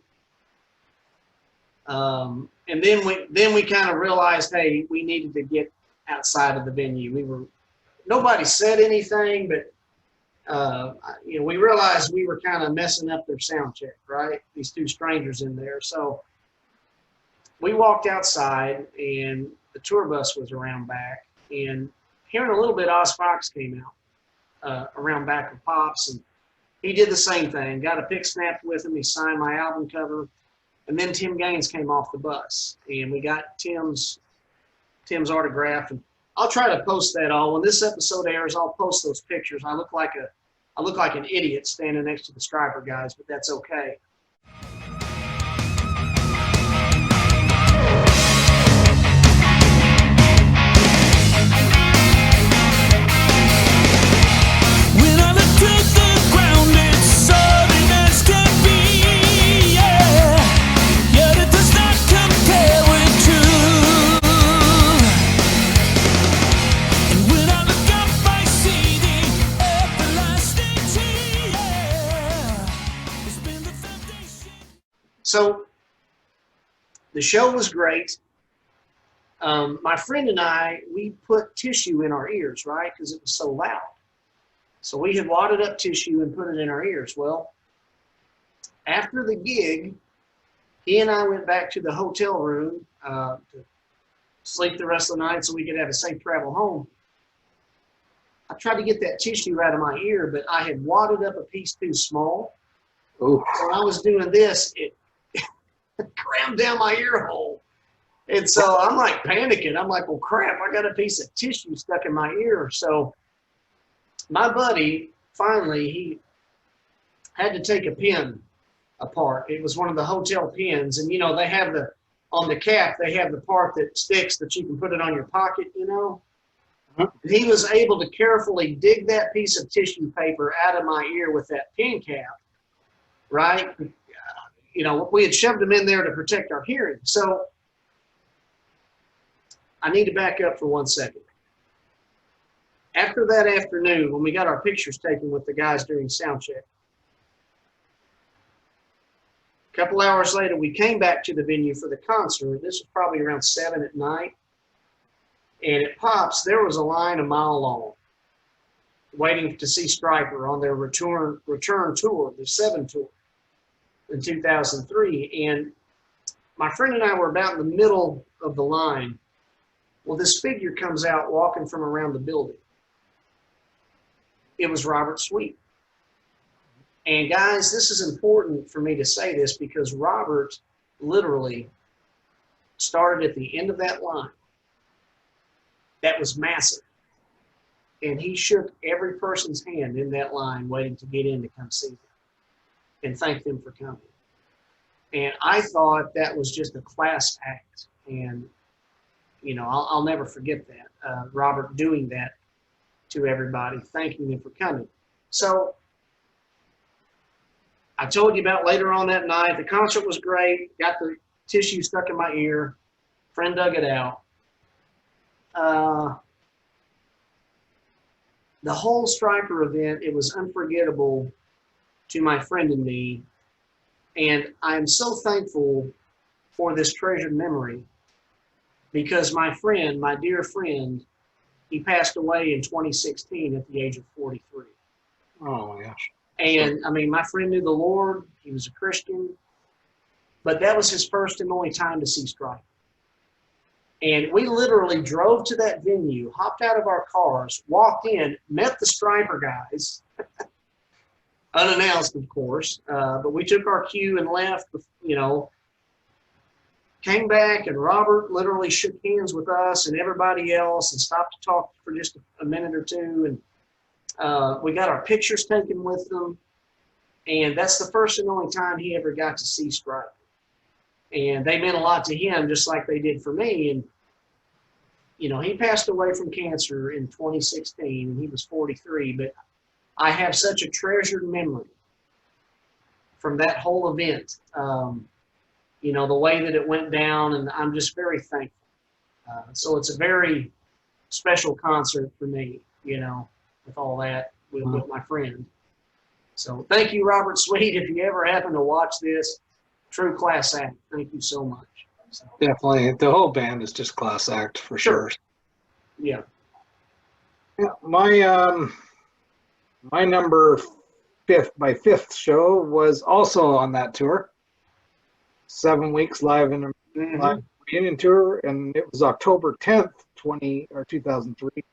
And then we kind of realized, hey, we needed to get outside of the venue. Nobody said anything, but we realized we were kind of messing up their sound check, right? These 2 strangers in there. So we walked outside, and the tour bus was around back. And here in a little bit, Oz Fox came out around back of Pop's, and he did the same thing. Got a pic snapped with him. He signed my album cover. And then Tim Gaines came off the bus, and we got Tim's autograph. And I'll try to post that all. When this episode airs, I'll post those pictures. I look like an idiot standing next to the Stryper guys, but that's okay. So the show was great. My friend and I, we put tissue in our ears, right? Because it was so loud. So we had wadded up tissue and put it in our ears. Well, after the gig, he and I went back to the hotel room to sleep the rest of the night so we could have a safe travel home. I tried to get that tissue out of my ear, but I had wadded up a piece too small. Ooh. So when I was doing this, it crammed down my ear hole. And so I'm like panicking. I'm like, well, crap, I got a piece of tissue stuck in my ear. So my buddy, finally, he had to take a pin apart. It was one of the hotel pins. And, they have on the cap, they have the part that sticks that you can put it on your pocket, He was able to carefully dig that piece of tissue paper out of my ear with that pin cap, right? We had shoved them in there to protect our hearing. So I need to back up for 1 second. after that afternoon, when we got our pictures taken with the guys during sound check, a couple hours later, we came back to the venue for the concert. This was probably around 7 at night. And at Pops, there was a line a mile long waiting to see Stryper on their return tour, the 7 tour in 2003. And my friend and I were about in the middle of the line. Well, this figure comes out walking from around the building. It was Robert Sweet. And guys, this is important for me to say this because Robert literally started at the end of that line. That was massive. And he shook every person's hand in that line waiting to get in to come see them and thank them for coming. And I thought that was just a class act. And, you know, I'll never forget that, Robert doing that to everybody, thanking them for coming. So I told you about later on that night. The concert was great. Got the tissue stuck in my ear. Friend dug it out. The whole Stryper event, it was unforgettable to my friend and me. And I'm so thankful for this treasured memory because my friend, my dear friend, he passed away in 2016 at the age of 43. Oh my gosh. And I mean, my friend knew the Lord. He was a Christian, but that was his first and only time to see Stryper. And we literally drove to that venue, hopped out of our cars, walked in, met the Stryper guys, unannounced, of course, but we took our cue and left, you know, came back, and Robert literally shook hands with us and everybody else and stopped to talk for just a minute or two. And we got our pictures taken with them. And that's the first and only time he ever got to see Stryper. And they meant a lot to him, just like they did for me. And, you know, he passed away from cancer in 2016, and he was 43. But I have such a treasured memory from that whole event, you know, the way that it went down, and I'm just very thankful. So it's a very special concert for me, you know, with all that, with my friend. So thank you, Robert Sweet. If you ever happen to watch this, true class act. Thank you so much. So, Definitely. The whole band is just class act for sure. yeah. Yeah, my my fifth show was also on that tour. 7 weeks live in a live reunion tour, and it was October 10th, 2003,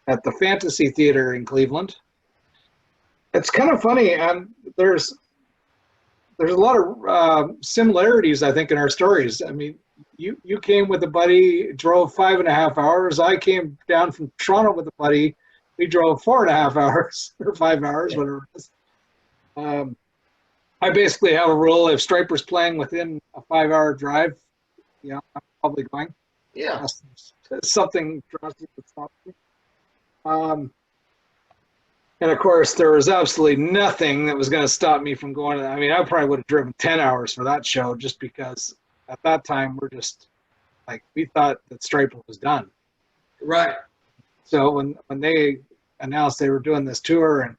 at the Fantasy Theater in Cleveland. It's kind of funny, and there's a lot of similarities, I think, in our stories. I mean, you came with a buddy, drove 5.5 hours. I came down from Toronto with a buddy. We drove 4.5 hours or 5 hours, whatever it is. I basically have a rule: if Stryper's playing within a 5-hour drive, you know, I'm probably going. Yeah. Something drastic that stops me. And of course, there was absolutely nothing that was going to stop me from going. I mean, I probably would have driven 10 hours for that show, just because at that time we're just like, we thought that Stryper was done. Right. So when they announced they were doing this tour, and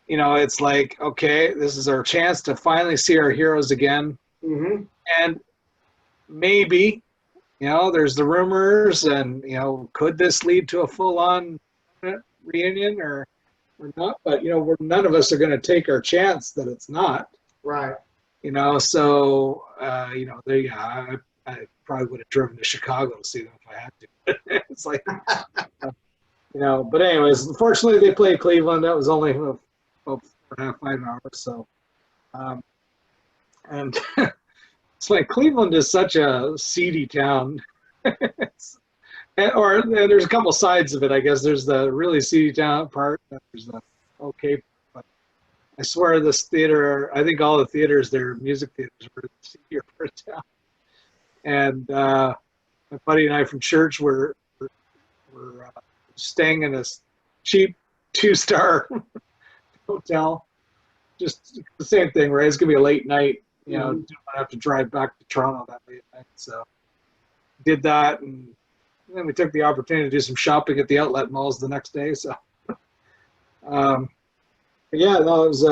you know, it's like, okay, this is our chance to finally see our heroes again. And maybe, you know, there's the rumors, and you know, could this lead to a full-on reunion or not? But you know, none of us are going to take our chance that it's not. Right. You know, so you know, I probably would have driven to Chicago to see them if I had to. It's like, you know. But anyways, unfortunately, they played Cleveland. That was only about 4.5, 5 hours. So, and it's like Cleveland is such a seedy town. Or there's a couple sides of it, I guess. There's the really seedy town part. There's the okay. But I swear this theater, I think all the theaters there, music theaters, were the seedier part of town. And my buddy and I from church were staying in a cheap 2-star hotel. Just the same thing, right? It's going to be a late night. You know, don't have to drive back to Toronto that late at night. So did that, and then we took the opportunity to do some shopping at the outlet malls the next day. So, yeah, no, it was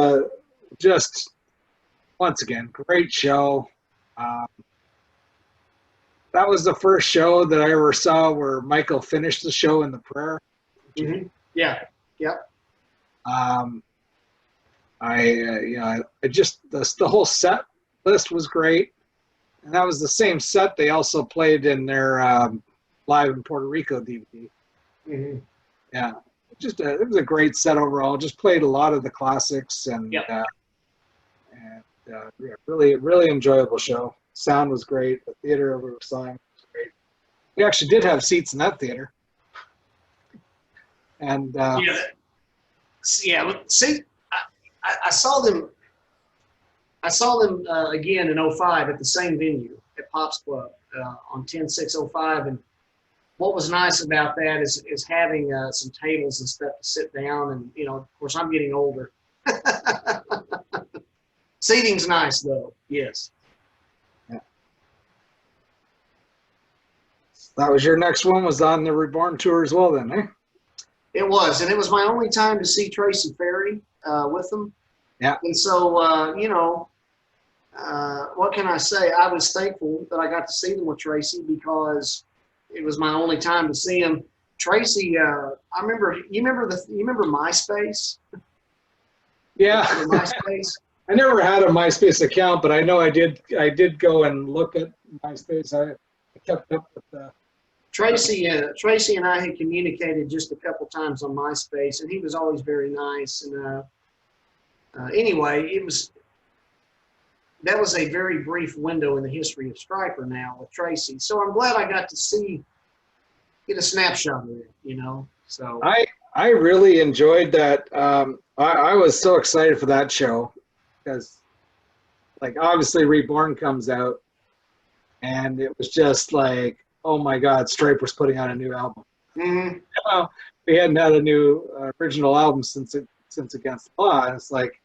just, once again, great show. That was the first show that I ever saw where Michael finished the show in the prayer. Mm-hmm. Yeah. Yep. I just, the whole set list was great. And that was the same set they also played in their Live in Puerto Rico DVD. Mm-hmm. Yeah, just it was a great set overall. Just played a lot of the classics and, Yep. Yeah, really, really enjoyable show. Sound was great. The theater we were selling was great. We actually did have seats in that theater. And Yeah. See, I saw them. I saw them again in 05 at the same venue at Pop's Club on 10605. And what was nice about that is having some tables and stuff to sit down. And, you know, of course, I'm getting older. Seating's nice, though. Yes. Yeah. That was your next one, was on the Reborn tour as well then, eh? It was. And it was my only time to see Tracy Ferry with them. Yeah. And so, you know, what can I say? I was thankful that I got to see them with Tracy because it was my only time to see him. Tracy, I remember. You remember MySpace? Yeah. Remember MySpace. I never had a MySpace account, but I know I did go and look at MySpace. I kept up with the Tracy and I had communicated just a couple times on MySpace, and he was always very nice. And anyway, that was a very brief window in the history of Stryper now with Tracy. So I'm glad I got to get a snapshot of it, you know. So I really enjoyed that. I was so excited for that show because, like, obviously Reborn comes out, and it was just like, oh my God, Stryper's putting out a new album. Mm-hmm. We hadn't had a new original album since Against the Law. And it's like,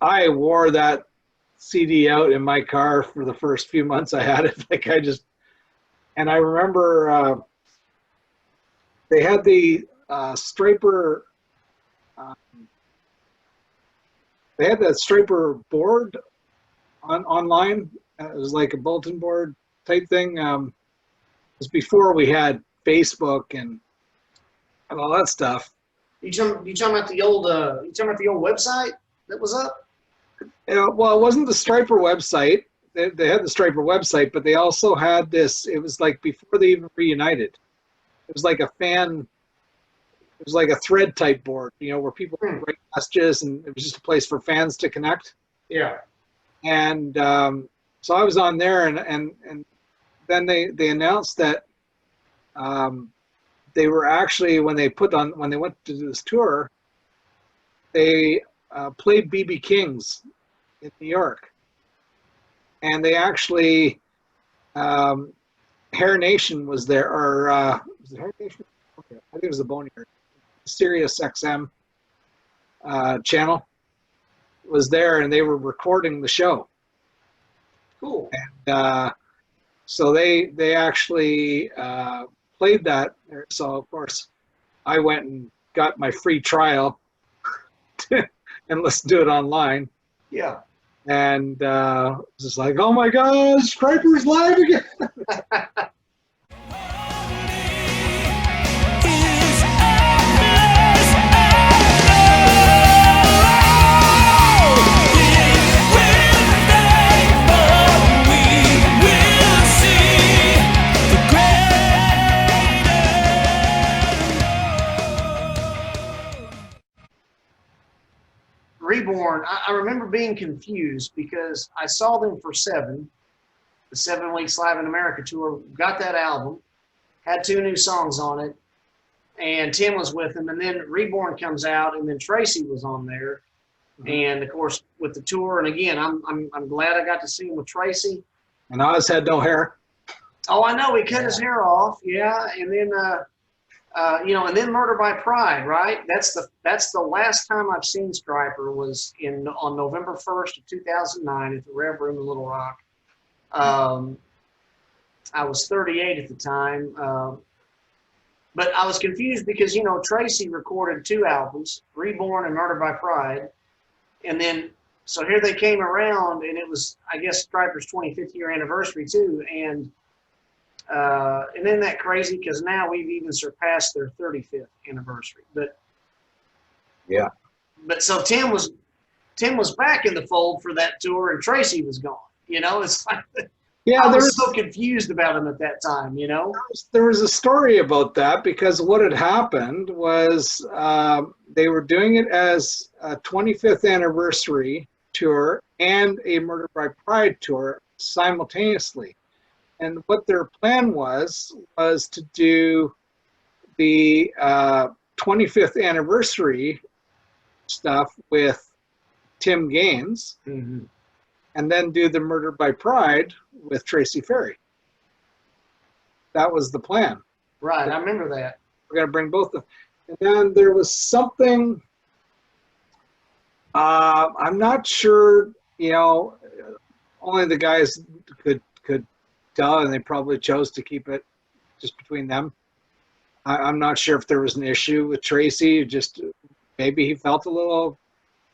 I wore that CD out in my car for the first few months I had it. Like and I remember they had the Stryper, they had that Stryper board online. It was like a bulletin board type thing. It was before we had Facebook and all that stuff. You talking about the old website that was up? Well, it wasn't the Stryper website. They had the Stryper website, but they also had this. It was like before they even reunited. It was like a thread type board, you know, where people could write messages, and it was just a place for fans to connect. Yeah. And so I was on there, and then they announced that they were actually, when they went to do this tour, they played BB King's in New York, and they actually Hair Nation was there, or was it Hair Nation? Okay. I think it was the Boneyard, Sirius XM channel was there, and they were recording the show. Cool. And so they actually played that. So of course, I went and got my free trial and listened to it online. Yeah. And it's just like, oh my gosh, Stryper's live again. Reborn, I remember being confused because I saw them for the 7 Weeks Live in America tour, got that album, had 2 new songs on it, and Tim was with them, and then Reborn comes out, and then Tracy was on there, and of course with the tour, and again, I'm glad I got to see him with Tracy. And Oz had no hair. Oh, I know, he cut his hair off, yeah, and then you know, and then Murder by Pride, right? That's the last time I've seen Stryper was on November 1st of 2009 at the Rev Room in Little Rock. I was 38 at the time. But I was confused because, you know, Tracy recorded 2 albums, Reborn and Murder by Pride. And then, so here they came around, and it was, I guess, Stryper's 25th year anniversary too. And isn't that crazy? Because now we've even surpassed their 35th anniversary. But Yeah. But so Tim was back in the fold for that tour, and Tracy was gone. You know, it's like Yeah, I there was so confused about him at that time. You know, there was a story about that because what had happened was they were doing it as a 25th anniversary tour and a Murder by Pride tour simultaneously. And what their plan was to do the 25th anniversary stuff with Tim Gaines, mm-hmm. and then do the Murder by Pride with Tracy Ferry. That was the plan. Right, I remember that. We're going to bring both of them. And then there was something, I'm not sure, you know, only the guys could tell, and they probably chose to keep it just between them. I'm not sure if there was an issue with Tracy, just maybe he felt a little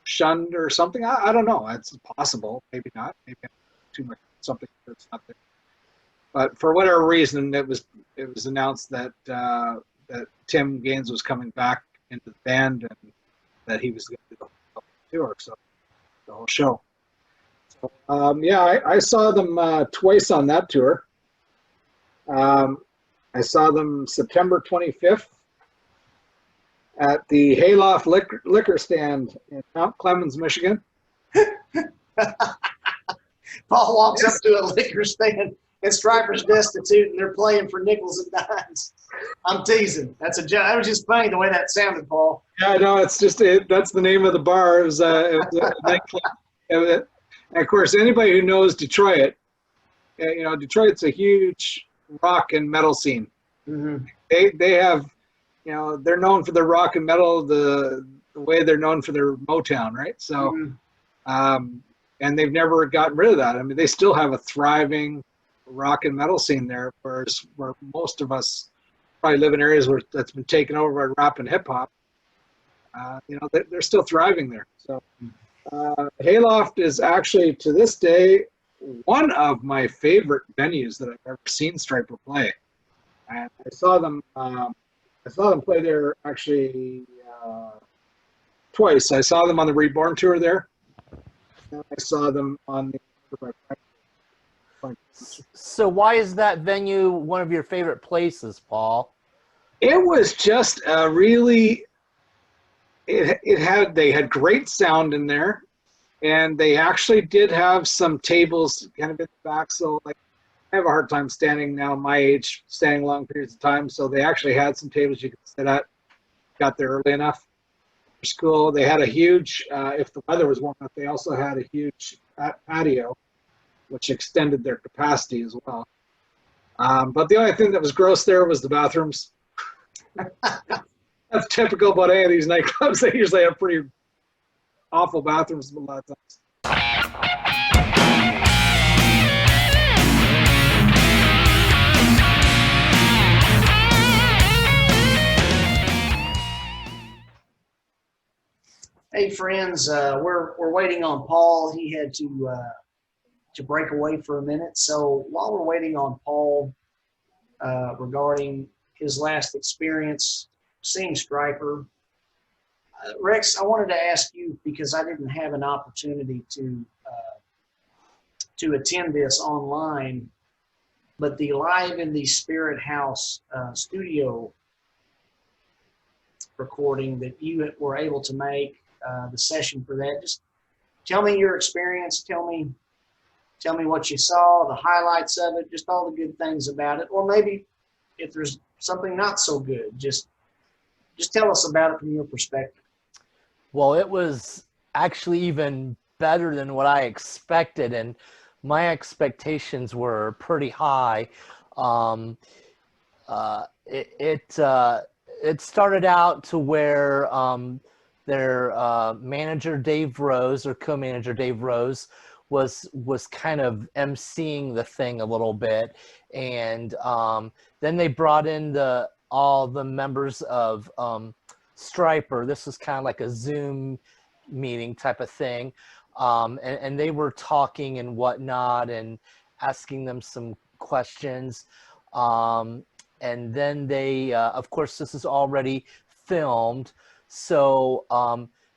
shunned or something. I don't know. It's possible. Maybe not. Maybe too much something that's not there. But for whatever reason, it was announced that that Tim Gaines was coming back into the band and that he was going to do the whole tour, so the whole show. So yeah, I saw them twice on that tour. I saw them September 25th at the Hayloft liquor stand in Mount Clemens, Michigan. Paul walks up to a liquor stand, and Stryper's destitute, and they're playing for nickels and dimes. I'm teasing. That's a joke. That was just funny the way that sounded, Paul. Yeah, no, it's just that's the name of the bar. It was a nightclub. And of course, anybody who knows Detroit, you know, Detroit's a huge rock and metal scene. Mm-hmm. They have, you know, they're known for their rock and metal the way they're known for their Motown, right? So, Mm-hmm. And they've never gotten rid of that. I mean, they still have a thriving rock and metal scene there, whereas where most of us probably live in areas where that's been taken over by rap and hip hop. You know, they're still thriving there. So, Hayloft is actually to this day one of my favorite venues that I've ever seen Stryper play. And I saw them play there actually twice. I saw them on the Reborn tour there, and I saw them on the. So why is that venue one of your favorite places, Paul? It was just a really. They had great sound in there, and they actually did have some tables kind of in the back. So like, I have a hard time standing now, my age, standing long periods of time. So they actually had some tables you could sit at. Got there early enough for school. They had a huge, if the weather was warm enough, they also had a huge patio, which extended their capacity as well. But the only thing that was gross there was the bathrooms. That's typical about any of these nightclubs. They usually have pretty awful bathrooms a lot of times. Hey friends, we're waiting on Paul. He had to break away for a minute. So while we're waiting on Paul regarding his last experience seeing Stryper, Rex, I wanted to ask you, because I didn't have an opportunity to attend this online, but the Live in the Spirithouse studio recording that you were able to make, the session for that. Just tell me your experience. Tell me what you saw, the highlights of it, just all the good things about it, or maybe if there's something not so good, just tell us about it from your perspective. Well, it was actually even better than what I expected, and my expectations were pretty high. It started out to where their manager Dave Rose, or co-manager Dave Rose, was kind of emceeing the thing a little bit, and then they brought in all the members of Stryper. This was kind of like a Zoom meeting type of thing, and they were talking and whatnot and asking them some questions, and then they of course this is already filmed, so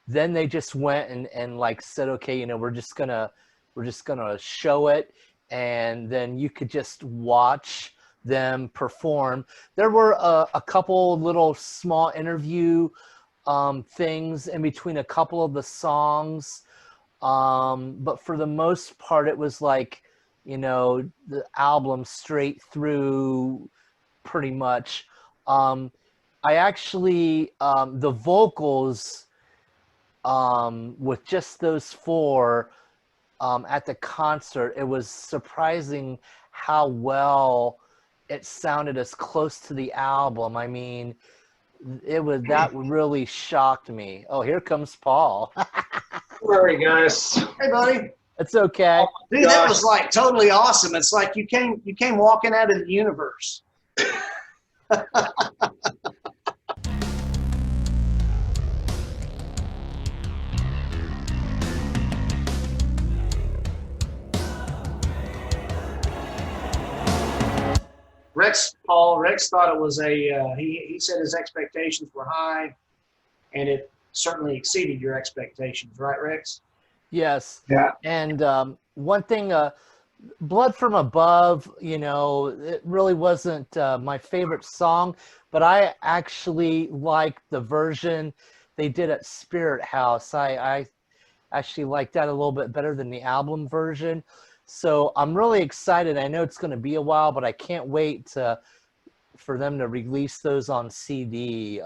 then they just went and like said, okay, we're just gonna show it, and then you could just watch them perform. There were a couple little small interview things in between a couple of the songs, but for the most part it was like, the album straight through pretty much. I actually the vocals with just those four at the concert, it was surprising how well it sounded as close to the album. I mean, that really shocked me. Oh, here comes Paul. Sorry, guys. Hey, buddy. It's okay. Dude, that was like totally awesome. It's like you came walking out of the universe. Rex thought it was he said his expectations were high, and it certainly exceeded your expectations, right, Rex? Yes. Yeah. And one thing, Blood from Above, it really wasn't my favorite song, but I actually liked the version they did at Spirithouse. I actually liked that a little bit better than the album version. So I'm really excited. I know it's going to be a while, but I can't wait for them to release those on CD,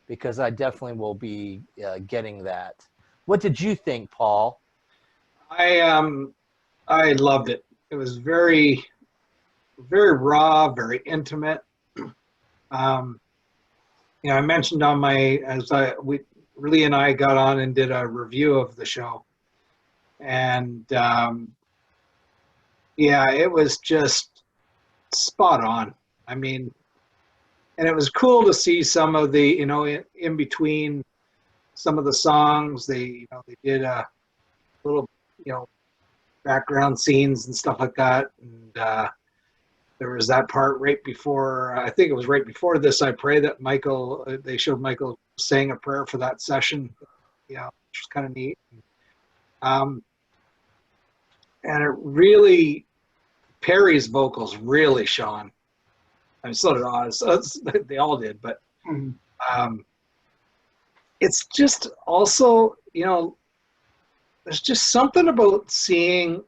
because I definitely will be getting that. What did you think, Paul? I loved it. It was very, very raw, very intimate. I mentioned on Leigh and I got on and did a review of the show, and it was just spot on. I mean, and it was cool to see some of the, in between some of the songs, they did a little, background scenes and stuff like that. And there was that part right before, I think it was right before this, I pray, that they showed Michael saying a prayer for that session, which was kind of neat. And it really, Perry's vocals really shone. I mean, so did Oz. They all did, but it's just also, there's just something about seeing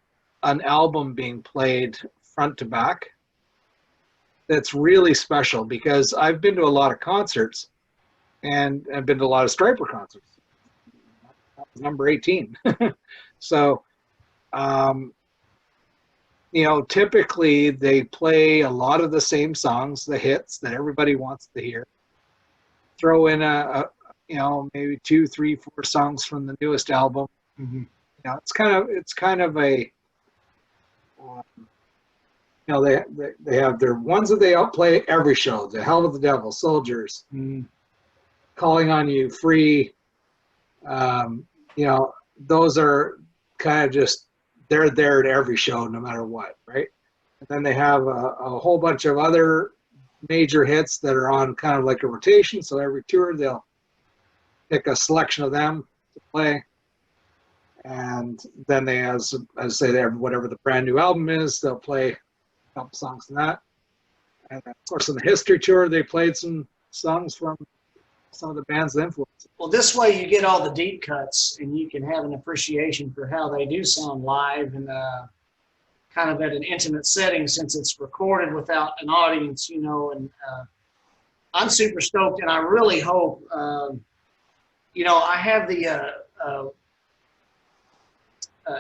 an album being played front to back that's really special, because I've been to a lot of concerts, and I've been to a lot of Stryper concerts. That was number 18. So, typically they play a lot of the same songs, the hits that everybody wants to hear. Throw in maybe 2, 3, 4 songs from the newest album. Mm-hmm. It's kind of a, they have their ones that they play every show. The Hell with the Devil, Soldiers, Calling on You, Free. Those are kind of just, they're there at every show no matter what, right? And then they have a whole bunch of other major hits that are on kind of like a rotation. So every tour they'll pick a selection of them to play. And then they, as I say, they have whatever the brand new album is, they'll play a couple songs from that. And of course on the History Tour, they played some songs from some of the bands that influenced it. Well, this way you get all the deep cuts, and you can have an appreciation for how they do sound live, and kind of at an intimate setting, since it's recorded without an audience, and I'm super stoked, and I really hope, I have the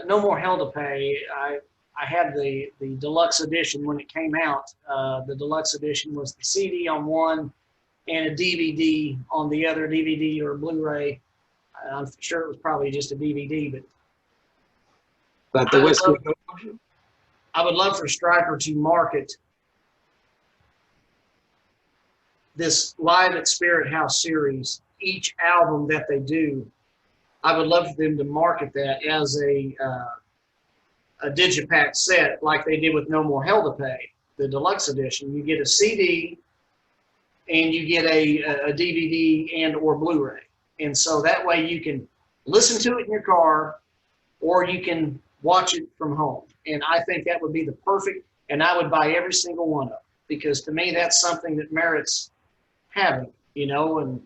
No More Hell to Pay. I had the deluxe edition when it came out. The deluxe edition was the CD on one and a DVD on the other, DVD or Blu-ray. I'm sure it was probably just a DVD, but But the whiskey. I would love for Stryper to market this Live at Spirithouse series, each album that they do. I would love for them to market that as a digipack set like they did with No More Hell to Pay, the deluxe edition. You get a CD and you get a DVD and or Blu-ray. And so that way you can listen to it in your car or you can watch it from home. And I think that would be the perfect, and I would buy every single one of them because to me that's something that merits having, you know, and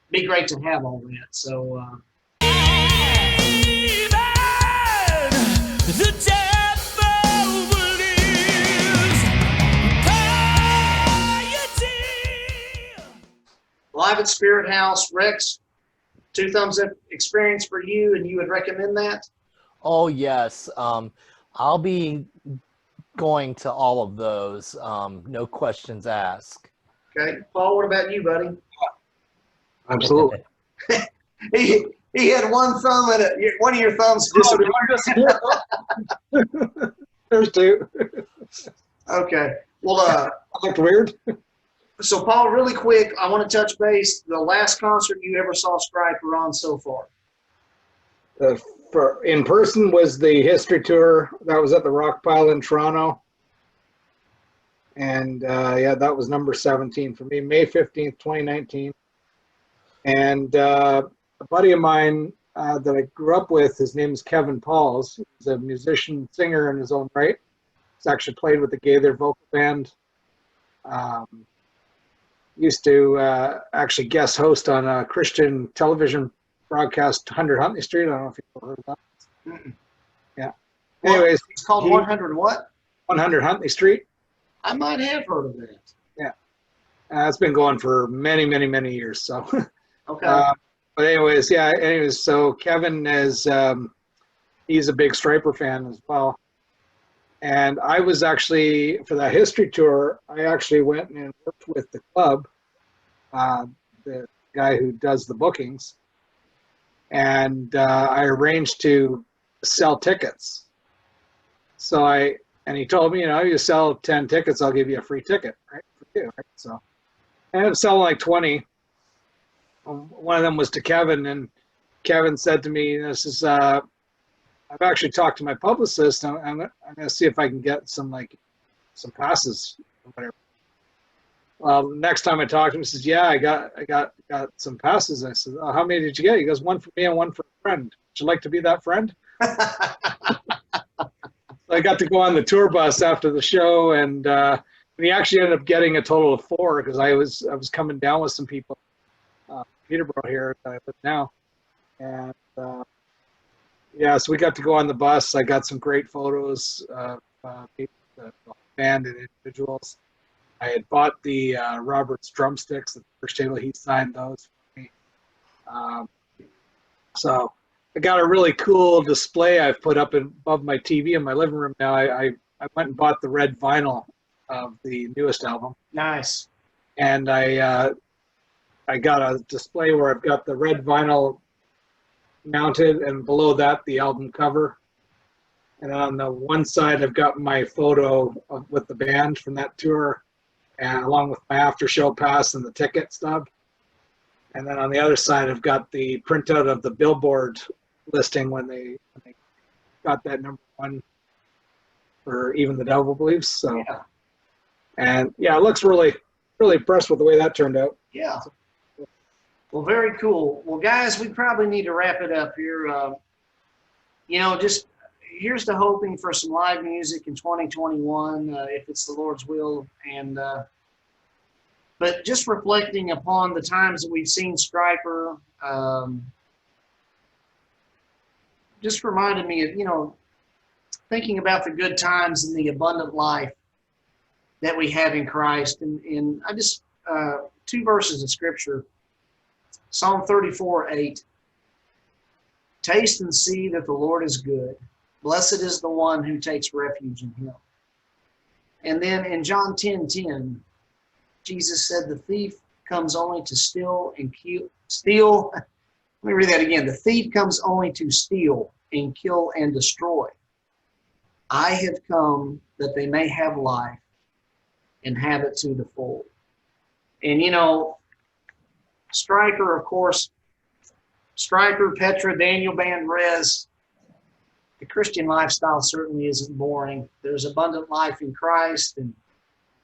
be great to have all that. So Live at Spirithouse, Rex, 2 thumbs up experience for you, and you would recommend that? Oh yes, I'll be going to all of those. No questions asked. Okay, Paul, what about you, buddy? Absolutely. He had one thumb and one of your thumbs disappeared. There's 2. Okay, well, Looked weird. so Paul, really quick, I want to touch base. The last concert you ever saw Stryper on so far? For in person was the History Tour. That was at the Rock Pile in Toronto. And yeah, that was number 17 for me, May 15th, 2019. And a buddy of mine that I grew up with, his name is Kevin Pauls. He's a musician, singer in his own right. He's actually played with the Gaither vocal band. Used to actually guest host on a Christian television broadcast, 100 Huntley Street. I don't know if you've heard of that. Mm-mm. Yeah. Well, Anyways, it's called 100 what? 100 Huntley Street. I might have heard of that. Yeah. It's been going for many, many, many years. So, Okay. but anyways, yeah. Anyways, so Kevin is he's a big Stryper fan as well. And I was actually, for that History Tour, I actually went and worked with the club, the guy who does the bookings. And I arranged to sell tickets. So and he told me, you know, you sell 10 tickets, I'll give you a free ticket, right? For you, right? So I ended up selling like 20. One of them was to Kevin, and Kevin said to me, this is, I've actually talked to my publicist. I'm going to see if I can get some passes or whatever. Well, next time I talked to him, he says, yeah, I got some passes. I said, oh, how many did you get? He goes, 1 for me and 1 for a friend. Would you like to be that friend? So I got to go on the tour bus after the show, and he actually ended up getting a total of 4 because I was coming down with some people, Peterborough here that I live now, and yeah, so we got to go on the bus. I got some great photos of people, the band and individuals. I had bought the Robert's drumsticks at the first table. He signed those for me. So I got a really cool display I've put up above my TV in my living room now. I went and bought the red vinyl of the newest album. Nice. And I got a display where I've got the red vinyl mounted, and below that the album cover. And on the one side I've got my photo with the band from that tour, and along with my after show pass and the ticket stub. And then on the other side I've got the printout of the Billboard listing when they got that #1 for Even the Devil Believes. So Yeah. and yeah, it looks really impressed with the way that turned out. Yeah. Well, very cool. Well, guys, we probably need to wrap it up here. You know, just here's to hoping for some live music in 2021, if it's the Lord's will. And but just reflecting upon the times that we've seen Stryper, just reminded me of, you know, thinking about the good times and the abundant life that we have in Christ. And I just, 2 verses of Scripture. Psalm 34:8. Taste and see that the Lord is good. Blessed is the one who takes refuge in him. And then in John 10:10, Jesus said, the thief comes only to steal and steal. Let me read that again. The thief comes only to steal and kill and destroy. I have come that they may have life and have it to the full. And, you know, Stryper, of course, Stryper, Petra, Daniel Band, Rez, the Christian lifestyle certainly isn't boring. There's abundant life in Christ, and,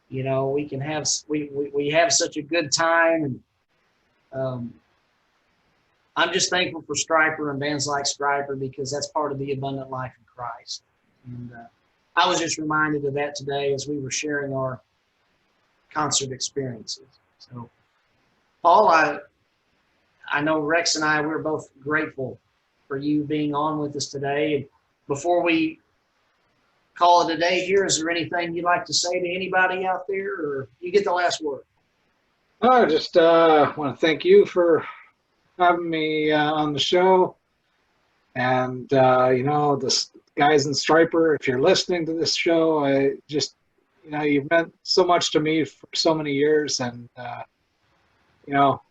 you know, we can have, we have such a good time. And I'm just thankful for Stryper and bands like Stryper, because that's part of the abundant life in Christ. And I was just reminded of that today as we were sharing our concert experiences. So, Paul, I know Rex and I, we're both grateful for you being on with us today. And before we call it a day here, is there anything you'd like to say to anybody out there, or you get the last word? I just want to thank you for having me on the show. And, you know, the guys in Stryper, if you're listening to this show, I just, you know, you've meant so much to me for so many years. And, you know,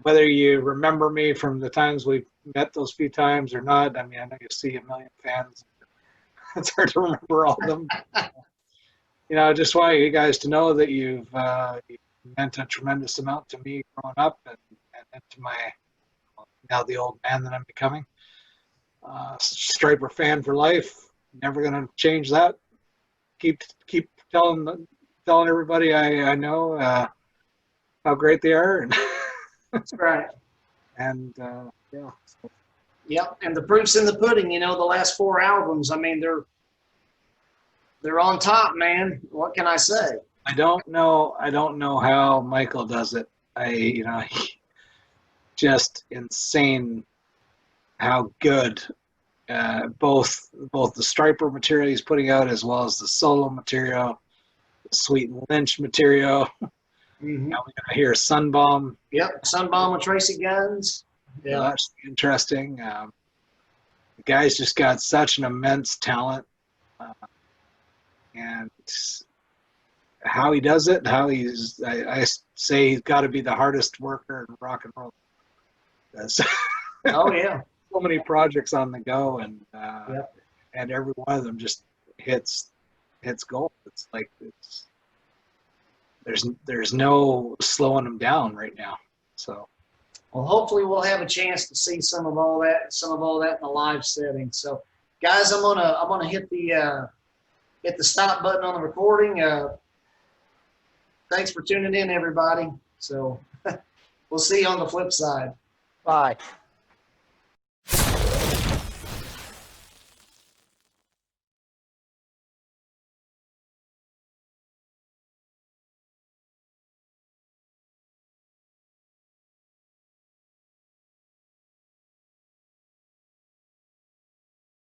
whether you remember me from the times we've met those few times or not, I mean, I know you see a million fans. It's hard to remember all of them. You know, I just want you guys to know that you've meant a tremendous amount to me growing up, and to my, now the old man that I'm becoming. Stryper fan for life. Never going to change that. Keep telling everybody I know how great they are. And That's right. And yeah. So. Yep, and the proof's in the pudding. You know, the last 4 albums, I mean, they're on top, man. What can I say? I don't know how Michael does it. You know, just insane how good both the Stryper material he's putting out, as well as the solo material, the Sweet and Lynch material. Mm-hmm. Now we're gonna hear Sunbomb. Yep, Sunbomb with Tracy Guns. Yeah, so that's interesting. The guy's just got such an immense talent, and how he does it, I say he's got to be the hardest worker in rock and roll. Oh yeah. So many projects on the go, and Yep. and every one of them just hits gold. It's like there's no slowing them down right now. So, well, hopefully we'll have a chance to see some of all that in a live setting. So, guys, I'm gonna hit the stop button on the recording. Thanks for tuning in, everybody. So we'll see you on the flip side. Bye.